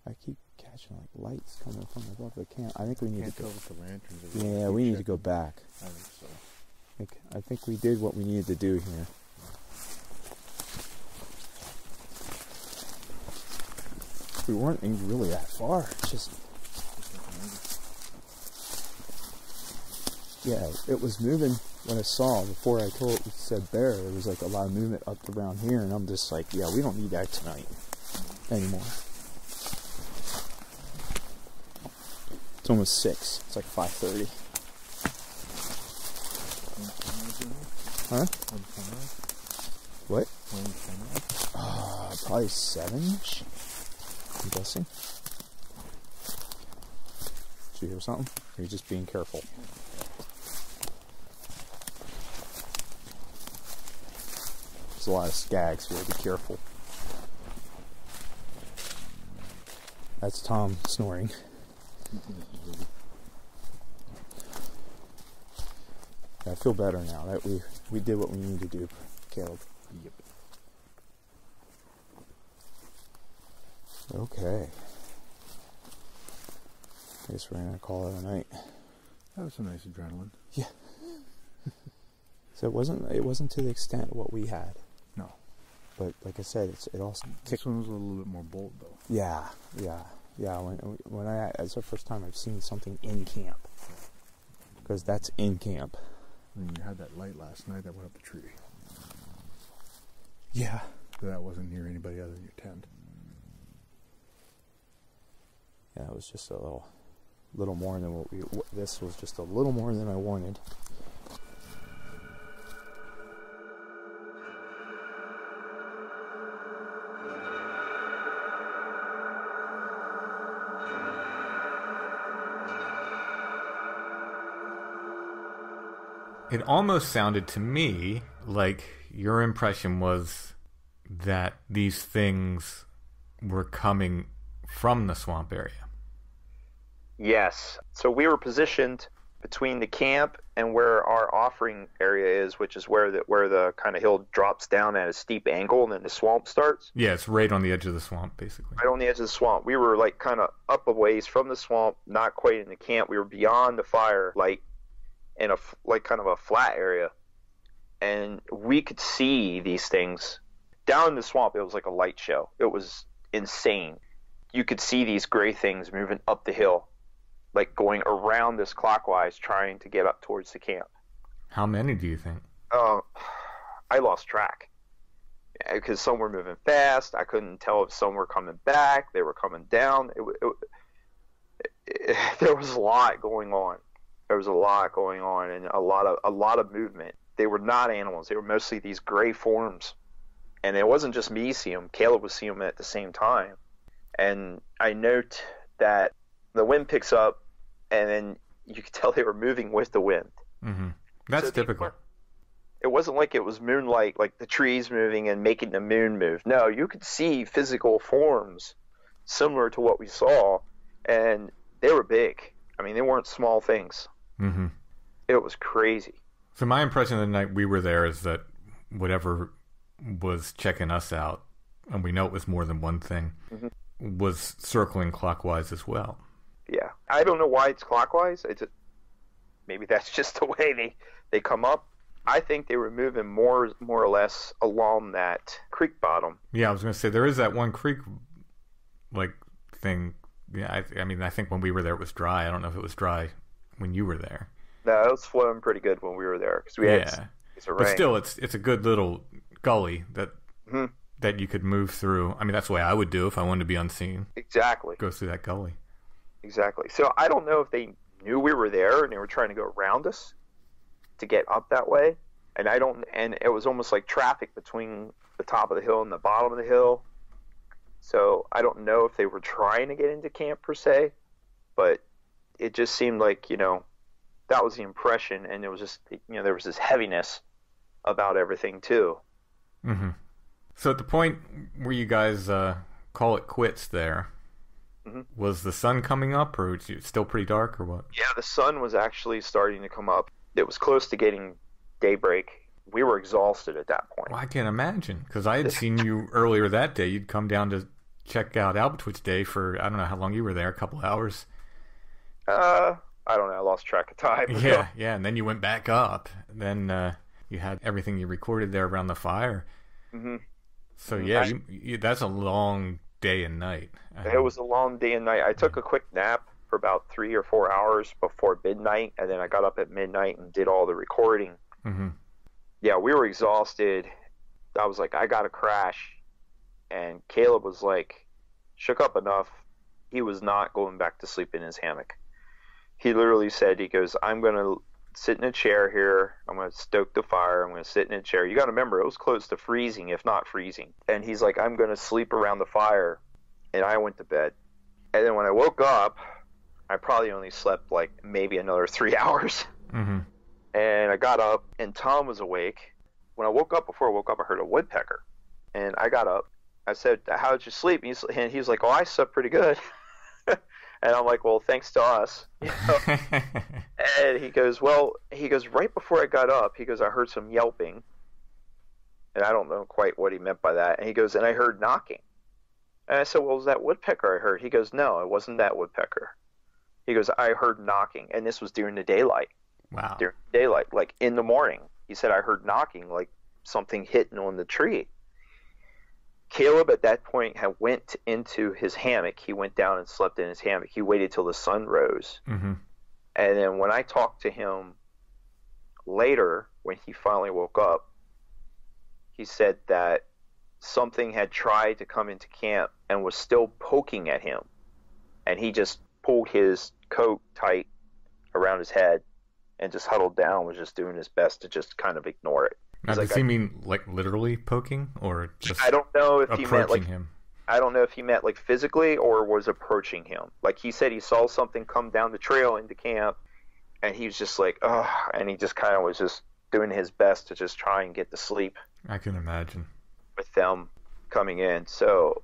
I keep catching like lights coming from above the camp. I think we need Can't to go. tell with the lanterns. Yeah, we need to go back. I think so. I think we did what we needed to do here. We weren't really that far. It's just, yeah, it was moving when I saw before I said bear. There was like a lot of movement up around here, and I'm just like, yeah, we don't need that tonight anymore. It's almost 6. It's like 5:30. Huh? What? Probably 7-ish. I'm guessing. Did you hear something? Or are you just being careful? There's a lot of skags here. Be careful. That's Tom snoring. I feel better now that we did what we needed to do, Caleb. Yep. Okay. I guess we're gonna call it a night. That was some nice adrenaline. Yeah. So it wasn't to the extent of what we had. No. But like I said, it also This one was a little bit more bold, though. Yeah. When it's the first time I've seen something in camp, because that's in camp. I mean, you had that light last night that went up the tree. Yeah. But that wasn't near anybody other than your tent. Yeah, it was just a little more than this was just a little more than I wanted. It almost sounded to me like your impression was that these things were coming from the swamp area. Yes. So we were positioned between the camp and where our offering area is, which is where the kind of hill drops down at a steep angle and then the swamp starts. Yeah, it's right on the edge of the swamp, basically. Right on the edge of the swamp. We were like kind of up a ways from the swamp, not quite in the camp. We were beyond the fire, like in a like kind of a flat area, and we could see these things down in the swamp. It was like a light show. It was insane. You could see these gray things moving up the hill, like going around this clockwise, trying to get up towards the camp. How many do you think? I lost track because some were moving fast. I couldn't tell if some were coming back, they were coming down. There was a lot going on. There was a lot going on, and a lot of movement. They were not animals. They were mostly these gray forms. And it wasn't just me seeing them. Caleb was seeing them at the same time. And I note that the wind picks up, and then you could tell they were moving with the wind. Mm-hmm. That's typical. It wasn't like it was moonlight, like the trees moving and making the moon move. No, you could see physical forms similar to what we saw, and they were big. I mean, they weren't small things. Mm-hmm. It was crazy. So my impression of the night we were there is that whatever was checking us out, and we know it was more than one thing, was circling clockwise as well. Yeah. I don't know why it's clockwise. Maybe that's just the way they come up. I think they were moving more or less along that creek bottom. Yeah, I was going to say, there is that one creek like thing. Yeah, I mean, I think when we were there it was dry. I don't know if it was dry when you were there. No, it was flowing pretty good when we were there because we had rain. But still, it's a good little gully that you could move through. I mean, that's the way I would do if I wanted to be unseen. Exactly. Go through that gully. Exactly. So I don't know if they knew we were there and they were trying to go around us to get up that way. And it was almost like traffic between the top of the hill and the bottom of the hill. So I don't know if they were trying to get into camp per se, but it just seemed like, that was the impression, and it was just, there was this heaviness about everything too. Mm-hmm. So at the point where you guys call it quits there, was the sun coming up, or was it still pretty dark, or what? Yeah, the sun was actually starting to come up. It was close to getting daybreak. We were exhausted at that point. Well, I can't imagine, because I had seen you earlier that day. You'd come down to check out Albatwitch Day for, I don't know how long you were there, a couple hours. I don't know. I lost track of time. Yeah, and then you went back up. Then you had everything you recorded there around the fire. Mm-hmm. So yeah, that's a long day and night. It was a long day and night. I took a quick nap for about 3 or 4 hours before midnight, and then I got up at midnight and did all the recording. Mm-hmm. Yeah, we were exhausted. I was like, I got to crash. And Caleb was like, shook up enough. He was not going back to sleep in his hammock. He literally said, he goes, I'm going to sit in a chair here. I'm going to stoke the fire. I'm going to sit in a chair. You got to remember, it was close to freezing, if not freezing. And he's like, I'm going to sleep around the fire. And I went to bed. And then when I woke up, I probably only slept like maybe another 3 hours. Mm-hmm. And I got up, and Tom was awake. When I woke up, before I woke up, I heard a woodpecker. And I got up. I said, how did you sleep? And he's like, oh, I slept pretty good. And I'm like, well, thanks to us. And he goes, right before I got up, he goes, I heard some yelping. And I don't know quite what he meant by that. And he goes, and I heard knocking. And I said, well, was that woodpecker I heard? He goes, no, it wasn't that woodpecker. He goes, I heard knocking. And this was during the daylight. Wow. During daylight, like in the morning. He said, I heard knocking, like something hitting on the tree. Caleb at that point had went into his hammock. He went down and slept in his hammock. He waited till the sun rose. Mm-hmm. And then when I talked to him later, when he finally woke up, he said that something had tried to come into camp and was still poking at him. And he just pulled his coat tight around his head and just huddled down, was just doing his best to just kind of ignore it. Now, does he mean like literally poking, or just I don't know if he meant like him? I don't know if he meant like physically or was approaching him. Like he said, he saw something come down the trail into camp, and he was just like, oh, and he just kind of was just doing his best to just try and get to sleep. I can imagine with them coming in. So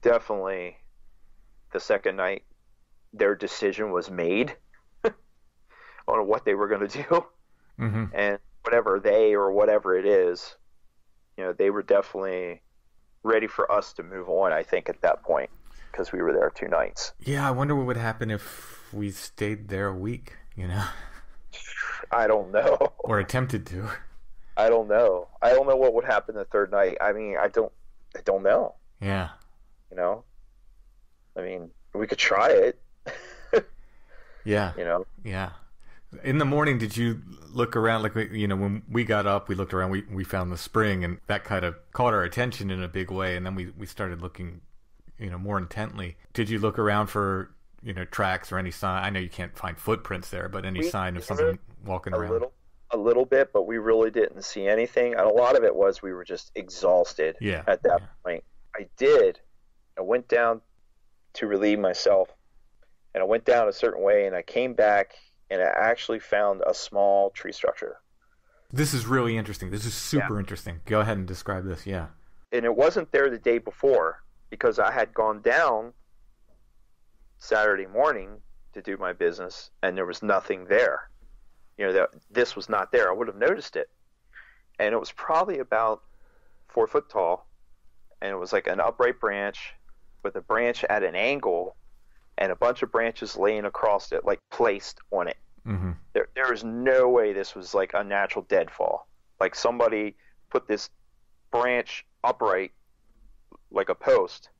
definitely, the second night, their decision was made on what they were going to do, and whatever it is, they were definitely ready for us to move on, I think, at that point, because we were there 2 nights. Yeah, I wonder what would happen if we stayed there a week, I don't know. Or attempted to. I don't know. I don't know what would happen the third night. I mean, I don't know. Yeah. I mean, we could try it. Yeah. Yeah. In the morning, did you look around? Like, when we got up, we looked around, we found the spring, and that kind of caught our attention in a big way. And then we started looking, more intently. Did you look around for, tracks or any sign? I know you can't find footprints there, but any sign of someone walking around? A little bit, but we really didn't see anything. And a lot of it was we were just exhausted at that point. I went down to relieve myself, and I went down a certain way, and I came back, and I actually found a small tree structure. This is really interesting. This is super interesting. Go ahead and describe this, yeah. And it wasn't there the day before, because I had gone down Saturday morning to do my business, and there was nothing there. This was not there. I would have noticed it. And it was probably about 4 foot tall, and it was like an upright branch with a branch at an angle and a bunch of branches laying across it, like placed on it. Mm-hmm. There is no way this was like a natural deadfall. Like somebody put this branch upright like a post,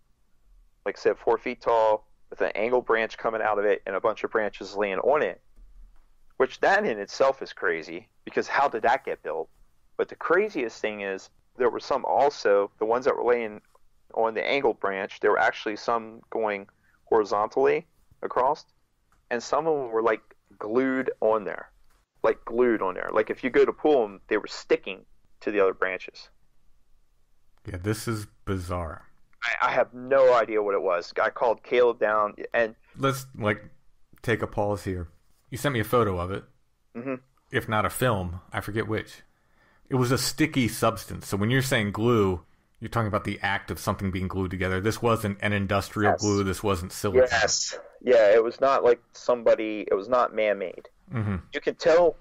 like I said, 4 feet tall, with an angled branch coming out of it and a bunch of branches laying on it, which that in itself is crazy, because how did that get built? But the craziest thing is there were some also, the ones that were laying on the angled branch, there were actually some going horizontally across, and some of them were like glued on there. Like if you go to pull them, they were sticking to the other branches. Yeah, this is bizarre. I have no idea what it was. I called Caleb down, and let's take a pause here. You sent me a photo of it. Mm-hmm. If not a film, I forget which. It was a sticky substance. So when you're saying glue, you're talking about the act of something being glued together. This wasn't an industrial glue. This wasn't silicone. Yes. Yeah, it was not like it was not man-made. Mm-hmm. You could tell,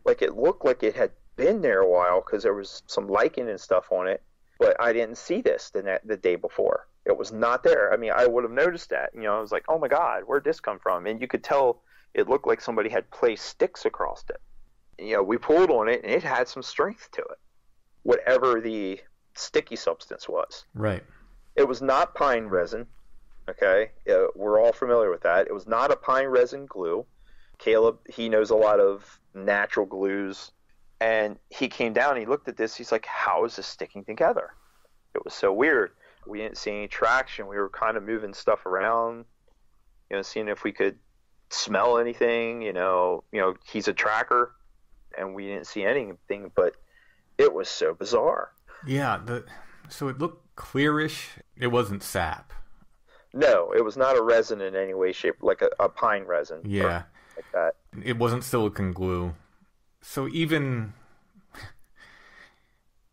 it looked like it had been there a while because there was some lichen and stuff on it, but I didn't see this the day before. It was not there. I mean, I would have noticed that. I was like, oh my God, where'd this come from? And you could tell it looked like somebody had placed sticks across it. We pulled on it, and it had some strength to it, whatever the sticky substance was. Right. It was not pine resin, okay? We're all familiar with that. It was not a pine resin glue. Caleb, he knows a lot of natural glues, and he came down, and he looked at this, he's like, how is this sticking together? It was so weird. We didn't see any traction. We were kind of moving stuff around, seeing if we could smell anything, he's a tracker, and we didn't see anything, but it was so bizarre. Yeah, so it looked clearish. It wasn't sap. No, it was not a resin in any way, shape, like a pine resin. Yeah. Like that. It wasn't silicone glue. So even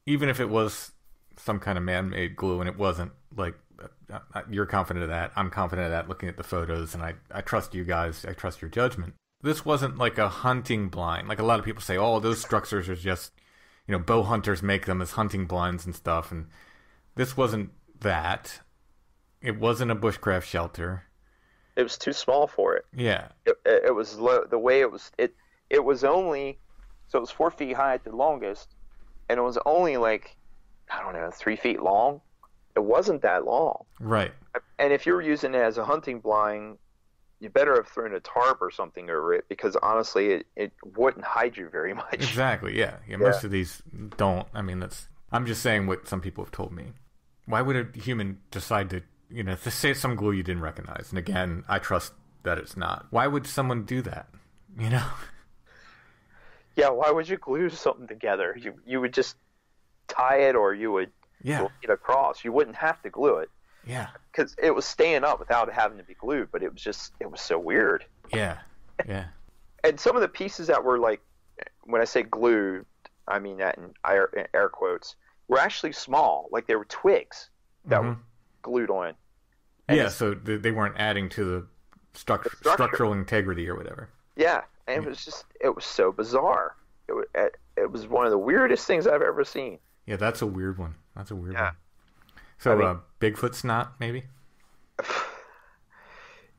if it was some kind of man-made glue, and it wasn't, you're confident of that, I'm confident of that looking at the photos, and I trust you guys, I trust your judgment. This wasn't like a hunting blind. Like a lot of people say, oh, those structures are just, bow hunters make them as hunting blinds and stuff, and this wasn't that. It wasn't a bushcraft shelter. It was too small for it. Yeah. It was low. The way it was, it was only, so it was 4 feet high at the longest, and it was only 3 feet long. It wasn't that long. Right. And if you were using it as a hunting blind, you better have thrown a tarp or something over it, because honestly, it wouldn't hide you very much. Exactly, yeah. Most of these don't. I mean, I'm just saying what some people have told me. Why would a human decide to say some glue you didn't recognize? And again, I trust that it's not. Why would someone do that? Yeah, why would you glue something together? You would just tie it, or you would glue it across. You wouldn't have to glue it. Yeah. Because it was staying up without having to be glued, but it was so weird. Yeah, yeah. And some of the pieces that were when I say glued, I mean that in air quotes, were actually small. Like they were twigs that were glued on. And so they weren't adding to the structural integrity or whatever. Yeah, and it was so bizarre. It was one of the weirdest things I've ever seen. Yeah, that's a weird one. One. So, Bigfoot snot, maybe?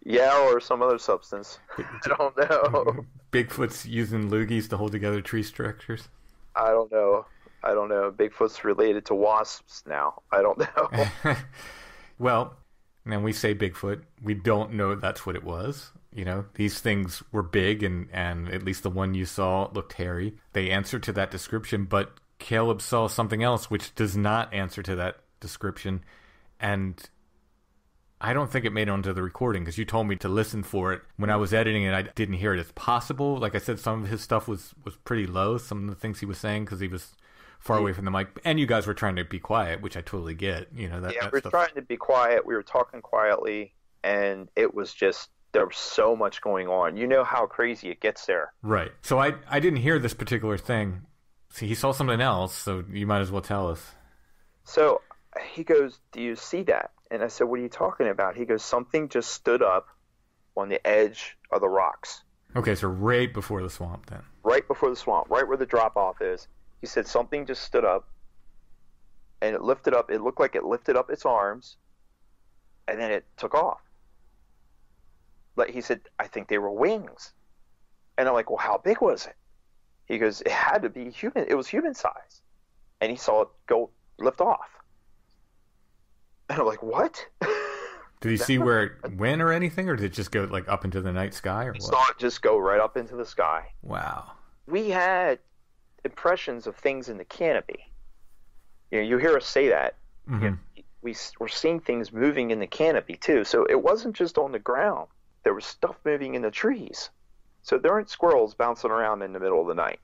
Yeah, or some other substance. I don't know. Bigfoot's using loogies to hold together tree structures? I don't know. Bigfoot's related to wasps now. I don't know. Well, and we say Bigfoot. We don't know that's what it was. You know, these things were big, and at least the one you saw looked hairy. They answered to that description, but Caleb saw something else which does not answer to that description, and I don't think it made it onto the recording because you told me to listen for it. When I was editing it, I didn't hear it. It's possible. Like I said, some of his stuff was pretty low, some of the things he was saying, because he was far away from the mic. And you guys were trying to be quiet, which I totally get. You know, that we're stuff. Trying to be quiet. We were talking quietly, and it was just, there was so much going on. You know how crazy it gets there. Right. So I didn't hear this particular thing. See, he saw something else, so you might as well tell us. So he goes, "Do you see that?" And I said, "What are you talking about?" He goes, "Something just stood up on the edge of the rocks." Okay, so right before the swamp then. Right before the swamp, right where the drop-off is. He said something just stood up, and it lifted up. It looked like it lifted up its arms, and then it took off. Like he said, "I think they were wings." And I'm like, "Well, how big was it?" He goes, "It had to be human. It was human size." And he saw it go lift off. And I'm like, "What?" Did he see where it went or anything, or did it just go like up into the night sky, or He what? saw it just go right up into the sky. Wow. We had impressions of things in the canopy. You know, you hear us say that. Mm-hmm. You know, we're seeing things moving in the canopy too. So it wasn't just on the ground. There was stuff moving in the trees. So there aren't squirrels bouncing around in the middle of the night.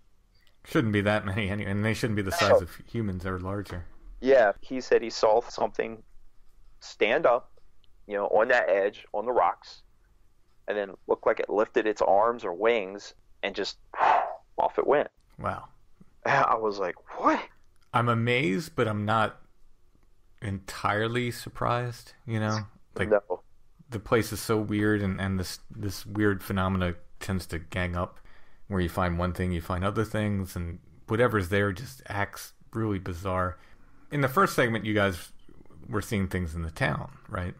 Shouldn't be that many anyway, and they shouldn't be the size of humans or larger. Yeah, he said he saw something stand up, you know, on that edge, on the rocks, and then looked like it lifted its arms or wings and just off it went. Wow. I was like, what? I'm amazed, but I'm not entirely surprised, you know? Like, No. the place is so weird, and this weird phenomena tends to gang up, where you find one thing, you find other things, and whatever's there just acts really bizarre. In the first segment, you guys were seeing things in the town, right?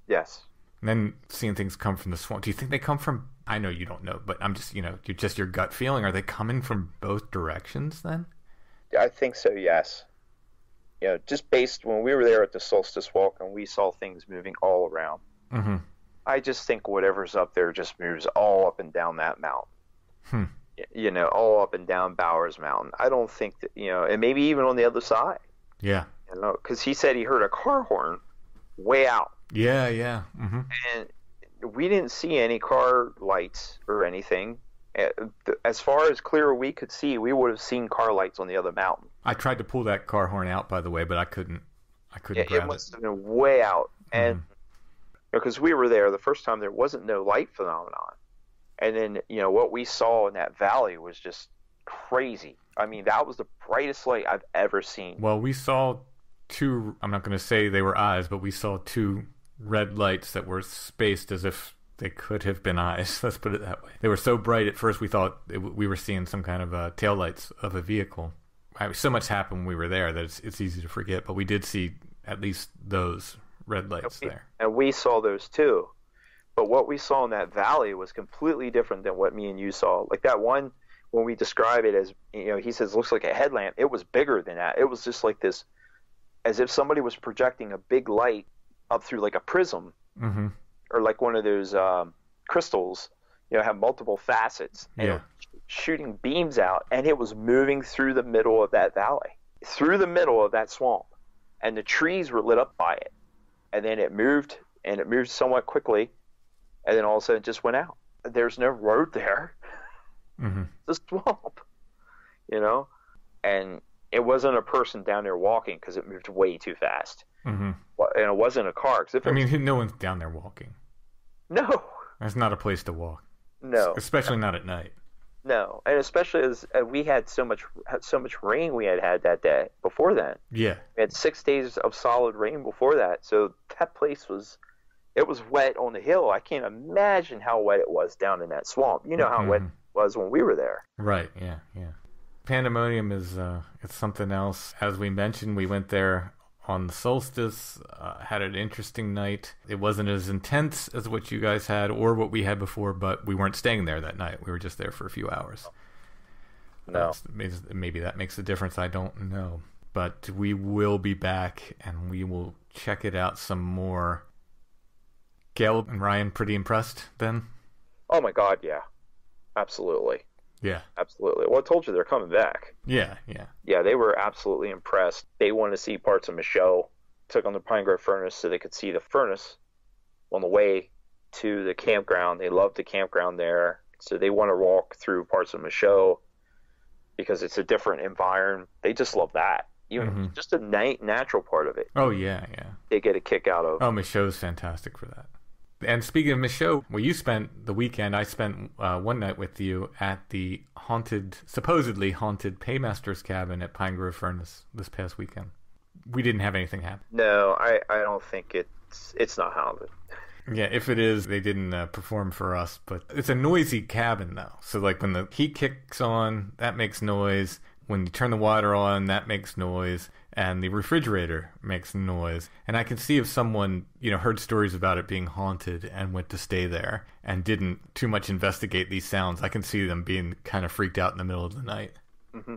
Yes. And then seeing things come from the swamp. Do you think they come from, I know you don't know, but I'm just, you know, just your gut feeling, are they coming from both directions then? I think so, yes. You know, just based when we were there at the Solstice Walk and we saw things moving all around. Mm-hmm. I just think whatever's up there just moves all up and down that mountain. You know, all up and down Bowers Mountain. I don't think that, you know, and maybe even on the other side. Yeah. You know, because he said he heard a car horn way out. Yeah, yeah. Mm-hmm. And we didn't see any car lights or anything. As far as clear we could see, we would have seen car lights on the other mountain. I tried to pull that car horn out, by the way, but I couldn't Yeah, grab it must have been way out. And because we were there the first time, there wasn't no light phenomenon. And then, you know, what we saw in that valley was just crazy. I mean, that was the brightest light I've ever seen. Well, we saw two, I'm not going to say they were eyes, but we saw two red lights that were spaced as if they could have been eyes. Let's put it that way. They were so bright at first we thought we were seeing some kind of taillights of a vehicle. So much happened when we were there that it's easy to forget, but we did see at least those red lights there. And we saw those too. But what we saw in that valley was completely different than what me and you saw. Like that one, when we describe it as, you know, he says, looks like a headlamp. It was bigger than that. It was just like this, as if somebody was projecting a big light up through like a prism, or like one of those crystals, you know, have multiple facets, and it was shooting beams out, and it was moving through the middle of that valley, through the middle of that swamp, and the trees were lit up by it, and then it moved, and it moved somewhat quickly, and then all of a sudden it just went out. There's no road there. It's a swamp, you know, and it wasn't a person down there walking because it moved way too fast. And it wasn't a car. I mean, no one's down there walking. No. That's not a place to walk. No. Especially not at night. No, and especially as we had so much rain we had that day before then. Yeah. We had 6 days of solid rain before that, so that place was wet on the hill. I can't imagine how wet it was down in that swamp. You know how wet it was when we were there. Right, yeah. Pandemonium is it's something else. As we mentioned, we went there on the solstice, had an interesting night. It wasn't as intense as what you guys had or what we had before, but we weren't staying there that night. We were just there for a few hours. No. Maybe that makes a difference. I don't know. But we will be back, and we will check it out some more. Caleb and Ryan, pretty impressed then? Oh my God, yeah. Absolutely. Yeah. Absolutely. Well, I told you they're coming back. Yeah, yeah. Yeah, they were absolutely impressed. They wanted to see parts of Michaud. Took on the Pine Grove furnace so they could see the furnace on the way to the campground. They loved the campground there. So they want to walk through parts of Michaud because it's a different environment. They just love that. Even just a natural part of it. Oh, yeah, yeah. They get a kick out of. Oh, Michaud's fantastic for that. And speaking of Michaud, well, you spent the weekend, I spent one night with you at the supposedly haunted paymaster's cabin at Pine Grove Furnace this past weekend. We didn't have anything happen. No, I don't think it's not haunted. Yeah, if it is, they didn't perform for us. But it's a noisy cabin, though. So, like, when the heat kicks on, that makes noise. When you turn the water on, that makes noise. And the refrigerator makes noise. And I can see if someone, heard stories about it being haunted and went to stay there and didn't too much investigate these sounds, I can see them being kind of freaked out in the middle of the night. Mm-hmm.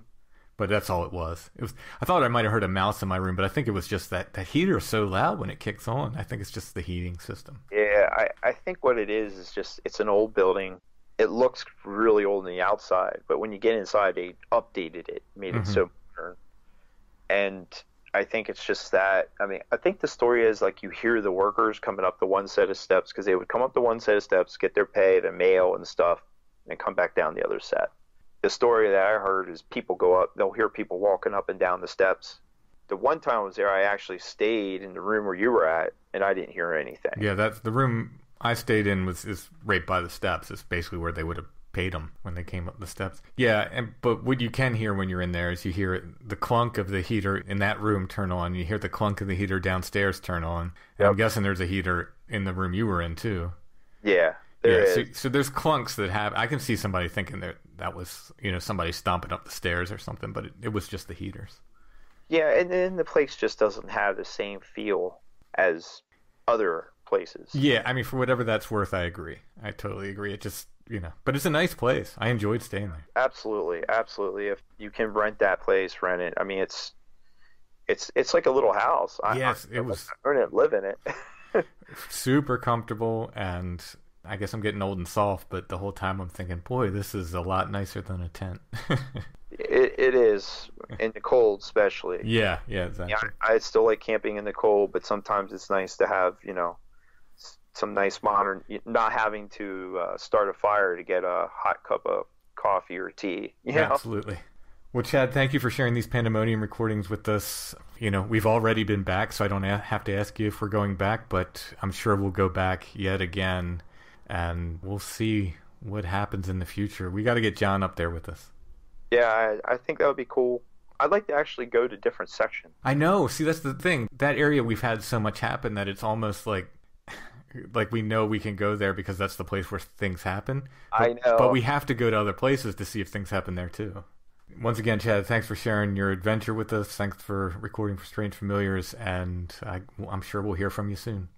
But that's all it was. I thought I might have heard a mouse in my room, but I think it was just that heater is so loud when it kicks on. I think it's just the heating system. Yeah, I think what it is just it's an old building. It looks really old on the outside, but when you get inside, they updated it, made it so modern. And I think it's just that. I mean, I think the story is like you hear the workers coming up the one set of steps because they would come up the one set of steps, get their pay, their mail and stuff, and come back down the other set. The story that I heard is people go up, they'll hear people walking up and down the steps. The one time I was there, I actually stayed in the room where you were at, and I didn't hear anything. Yeah, that's the room I stayed in is right by the steps. It's basically where they would have paid them when they came up the steps. Yeah, but what you can hear when you're in there is you hear the clunk of the heater in that room turn on. You hear the clunk of the heater downstairs turn on. Yep. I'm guessing there's a heater in the room you were in, too. Yeah. There is. So there's clunks that have. I can see somebody thinking that was somebody stomping up the stairs or something, but it was just the heaters. Yeah, and then the place just doesn't have the same feel as other places. Yeah, I mean, for whatever that's worth, I agree. I totally agree. It just but it's a nice place. I enjoyed staying there. Absolutely, absolutely. If you can rent that place, rent it. I mean, it's like a little house. Yes, it was. I didn't live in it. Super comfortable and. I guess I'm getting old and soft, but the whole time I'm thinking, boy, this is a lot nicer than a tent. It is, in the cold especially. Yeah, exactly. Yeah, I still like camping in the cold, but sometimes it's nice to have, some nice modern, not having to start a fire to get a hot cup of coffee or tea. Absolutely. Well, Chad, thank you for sharing these Pandemonium recordings with us. We've already been back, so I don't have to ask you if we're going back, but I'm sure we'll go back yet again. And we'll see what happens in the future. We got to get John up there with us. Yeah, I think that would be cool. I'd like to actually go to different sections. I know. See, that's the thing. That area we've had so much happen that it's almost like we know we can go there because that's the place where things happen. I know. But we have to go to other places to see if things happen there too. Once again, Chad, thanks for sharing your adventure with us. Thanks for recording for Strange Familiars, and I'm sure we'll hear from you soon.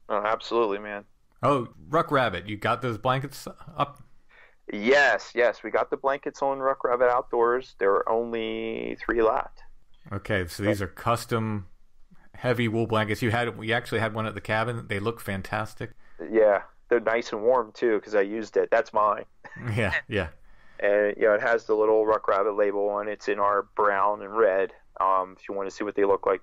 Oh, absolutely, man. Oh, Ruck Rabbit, you got those blankets up? Yes, we got the blankets on Ruck Rabbit Outdoors. There are only 3 left. Okay, so these are custom heavy wool blankets. We actually had one at the cabin. They look fantastic. Yeah, they're nice and warm too because I used it. That's mine. Yeah. And it has the little Ruck Rabbit label on it. It's in our brown and red. If you want to see what they look like,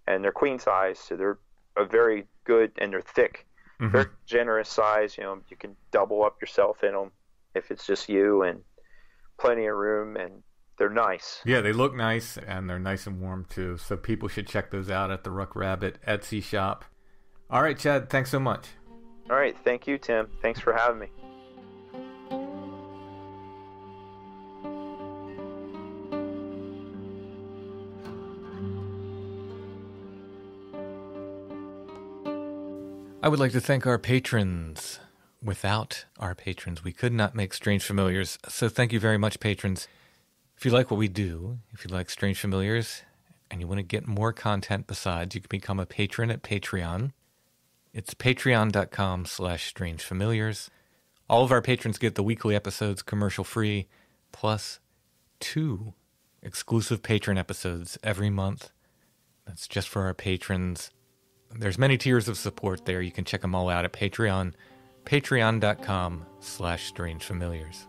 and they're queen size, so they're a very good and they're thick. Mm-hmm. Very generous size. You can double up yourself in them if it's just you, and plenty of room, and they're nice. Yeah, they look nice, and they're nice and warm too. So people should check those out at the Ruck Rabbit Etsy shop. All right, Chad, thanks so much. All right, thank you, Tim. Thanks for having me. I would like to thank our patrons. Without our patrons, we could not make Strange Familiars, so thank you very much, patrons. If you like what we do, if you like Strange Familiars, and you want to get more content besides, you can become a patron at Patreon. It's patreon.com/strangefamiliars. All of our patrons get the weekly episodes commercial-free, plus 2 exclusive patron episodes every month. That's just for our patrons. There's many tiers of support there. You can check them all out at patreon.com/strangefamiliars. patreon.com/strangefamiliars.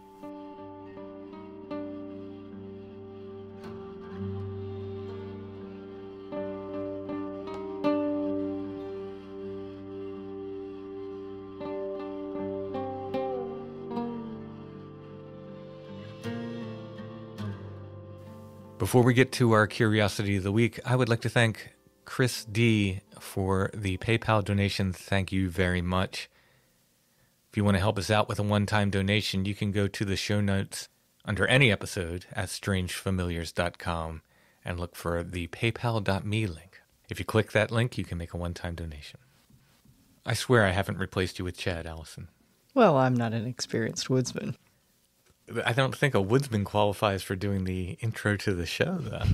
Before we get to our Curiosity of the Week, I would like to thank Chris D. for the PayPal donation. Thank you very much. If you want to help us out with a one-time donation, you can go to the show notes under any episode at strangefamiliars.com and look for the paypal.me link. If you click that link, you can make a one-time donation. I swear I haven't replaced you with Chad, Allison. Well, I'm not an experienced woodsman. I don't think a woodsman qualifies for doing the intro to the show, though.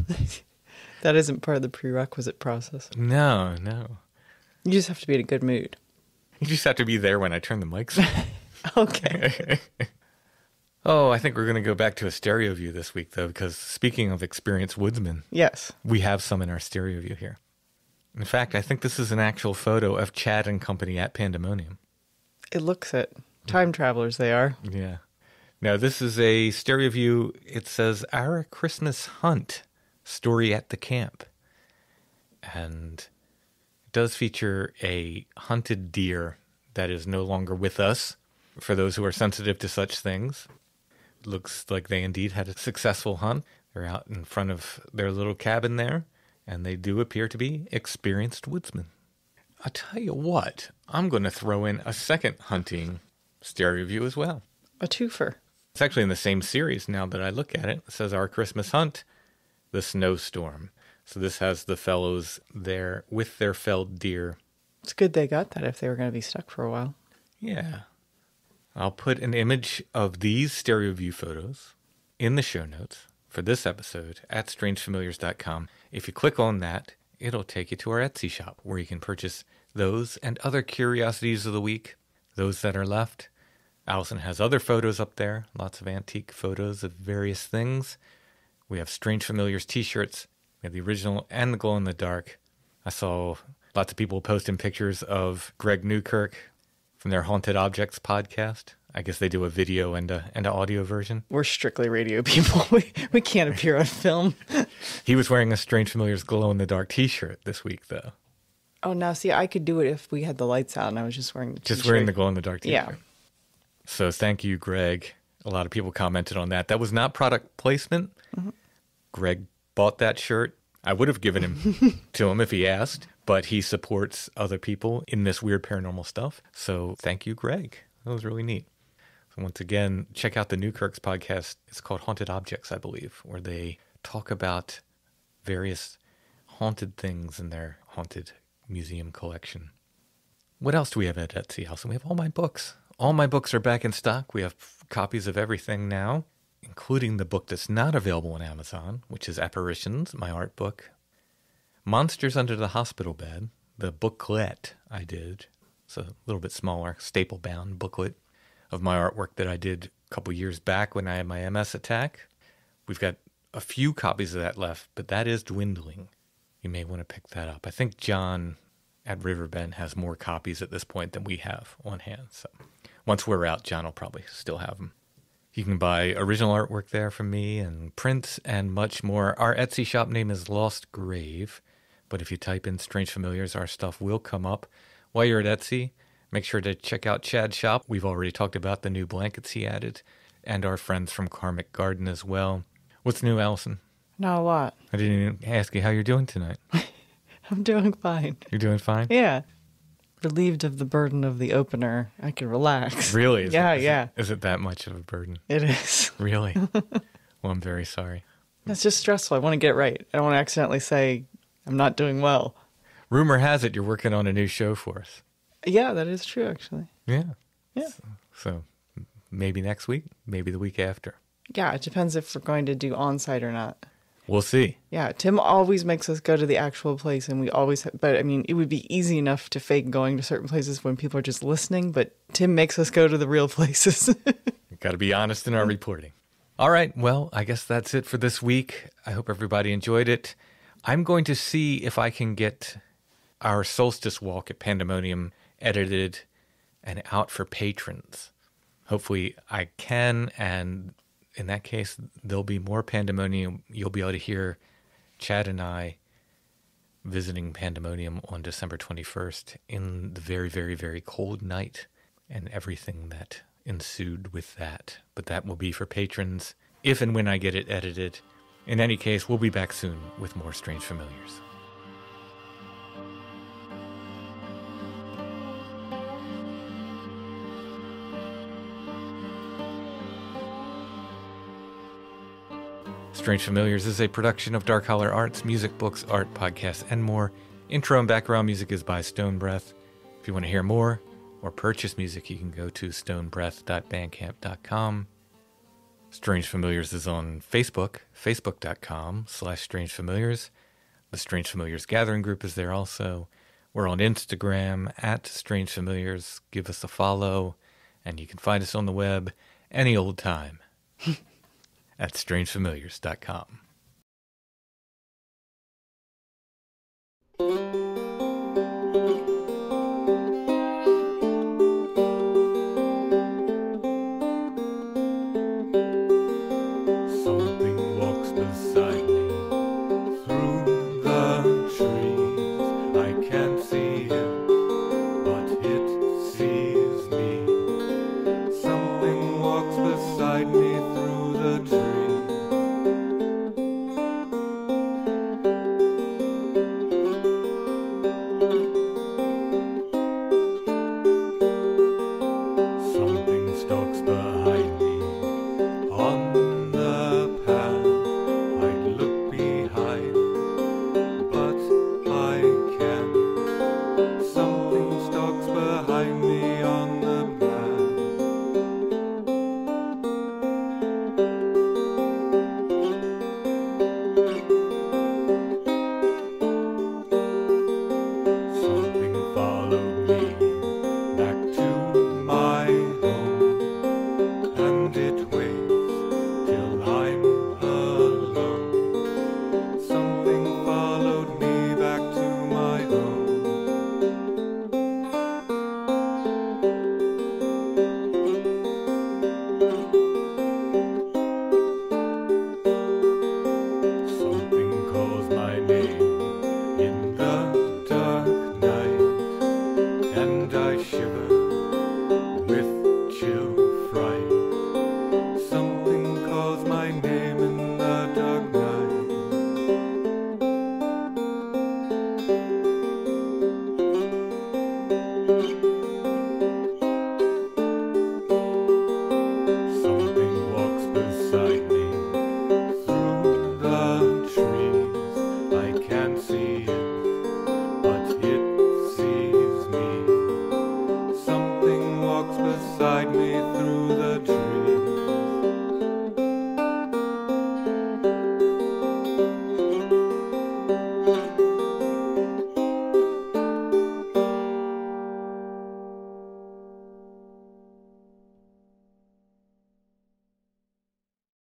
That isn't part of the prerequisite process. No. You just have to be in a good mood. You just have to be there when I turn the mics on. Okay. Oh, I think we're going to go back to a stereo view this week, though, because speaking of experienced woodsmen, Yes. we have some in our stereo view here. In fact, I think this is an actual photo of Chad and company at Pandemonium. It looks it. Time travelers they are. Yeah. Now, this is a stereo view. It says, Our Christmas Hunt, Story at the Camp. And it does feature a hunted deer that is no longer with us, for those who are sensitive to such things. It looks like they indeed had a successful hunt. They're out in front of their little cabin there, and they do appear to be experienced woodsmen. I'll tell you what, I'm going to throw in a second hunting stereo view as well. A twofer. It's actually in the same series now that I look at it. It says Our Christmas Hunt, The Snowstorm. So this has the fellows there with their felled deer. It's good they got that if they were going to be stuck for a while. Yeah. I'll put an image of these stereo view photos in the show notes for this episode at strangefamiliars.com. If you click on that, it'll take you to our Etsy shop where you can purchase those and other curiosities of the week, those that are left. Allison has other photos up there, lots of antique photos of various things. We have Strange Familiars t-shirts. We have the original and the glow-in-the-dark. I saw lots of people posting pictures of Greg Newkirk from their Haunted Objects podcast. I guess they do a video and an audio version. We're strictly radio people. We can't appear on film. He was wearing a Strange Familiars glow-in-the-dark t-shirt this week, though. Oh, now see, I could do it if we had the lights out and I was just wearing the t-shirt. Just wearing the glow-in-the-dark t-shirt. Yeah. So thank you, Greg. A lot of people commented on that. That was not product placement. Mm-hmm. Greg bought that shirt. I would have given him to him if he asked, but he supports other people in this weird paranormal stuff. So thank you, Greg. That was really neat. So once again, check out the Newkirk's podcast. It's called Haunted Objects, I believe, where they talk about various haunted things in their haunted museum collection. What else do we have at Etsy, Allison? We have all my books. All my books are back in stock. We have copies of everything now, including the book that's not available on Amazon, which is Apparitions, my art book. Monsters Under the Hospital Bed, the booklet I did. It's a little bit smaller, staple-bound booklet of my artwork that I did a couple years back when I had my MS attack. We've got a few copies of that left, but that is dwindling. You may want to pick that up. I think John at Riverbend has more copies at this point than we have on hand, so once we're out, John will probably still have them. You can buy original artwork there from me and prints and much more. Our Etsy shop name is Lost Grave, but if you type in Strange Familiars, our stuff will come up. While you're at Etsy, make sure to check out Chad's shop. We've already talked about the new blankets he added, and our friends from Karmic Garden as well. What's new, Allison? Not a lot. I didn't even ask you how you're doing tonight. I'm doing fine. You're doing fine? Yeah. Relieved of the burden of the opener. I can relax. Really? Is it that much of a burden? It is. Really? Well, I'm very sorry. It's just stressful. I want to get it right. I don't want to accidentally say I'm not doing well. Rumor has it you're working on a new show for us. Yeah, that is true, actually. Yeah. Yeah. So maybe next week, maybe the week after. Yeah, it depends if we're going to do on-site or not. We'll see. Yeah, Tim always makes us go to the actual place, and we always... but, I mean, it would be easy enough to fake going to certain places when people are just listening, but Tim makes us go to the real places. We've got to be honest in our reporting. All right, well, I guess that's it for this week. I hope everybody enjoyed it. I'm going to see if I can get our solstice walk at Pandemonium edited and out for patrons. Hopefully I can, and in that case, there'll be more Pandemonium. You'll be able to hear Chad and I visiting Pandemonium on December 21st in the very, very, very cold night and everything that ensued with that. But that will be for patrons if and when I get it edited. In any case, we'll be back soon with more Strange Familiars. Strange Familiars is a production of Dark Holler Arts, music, books, art, podcasts, and more. Intro and background music is by Stone Breath. If you want to hear more or purchase music, you can go to stonebreath.bandcamp.com. Strange Familiars is on Facebook, facebook.com/strangefamiliars. The Strange Familiars Gathering Group is there also. We're on Instagram @Strange Familiars. Give us a follow, and you can find us on the web any old time at strangefamiliars.com. Something walks beside me through the trees. I can't see it, but it sees me. Something walks beside me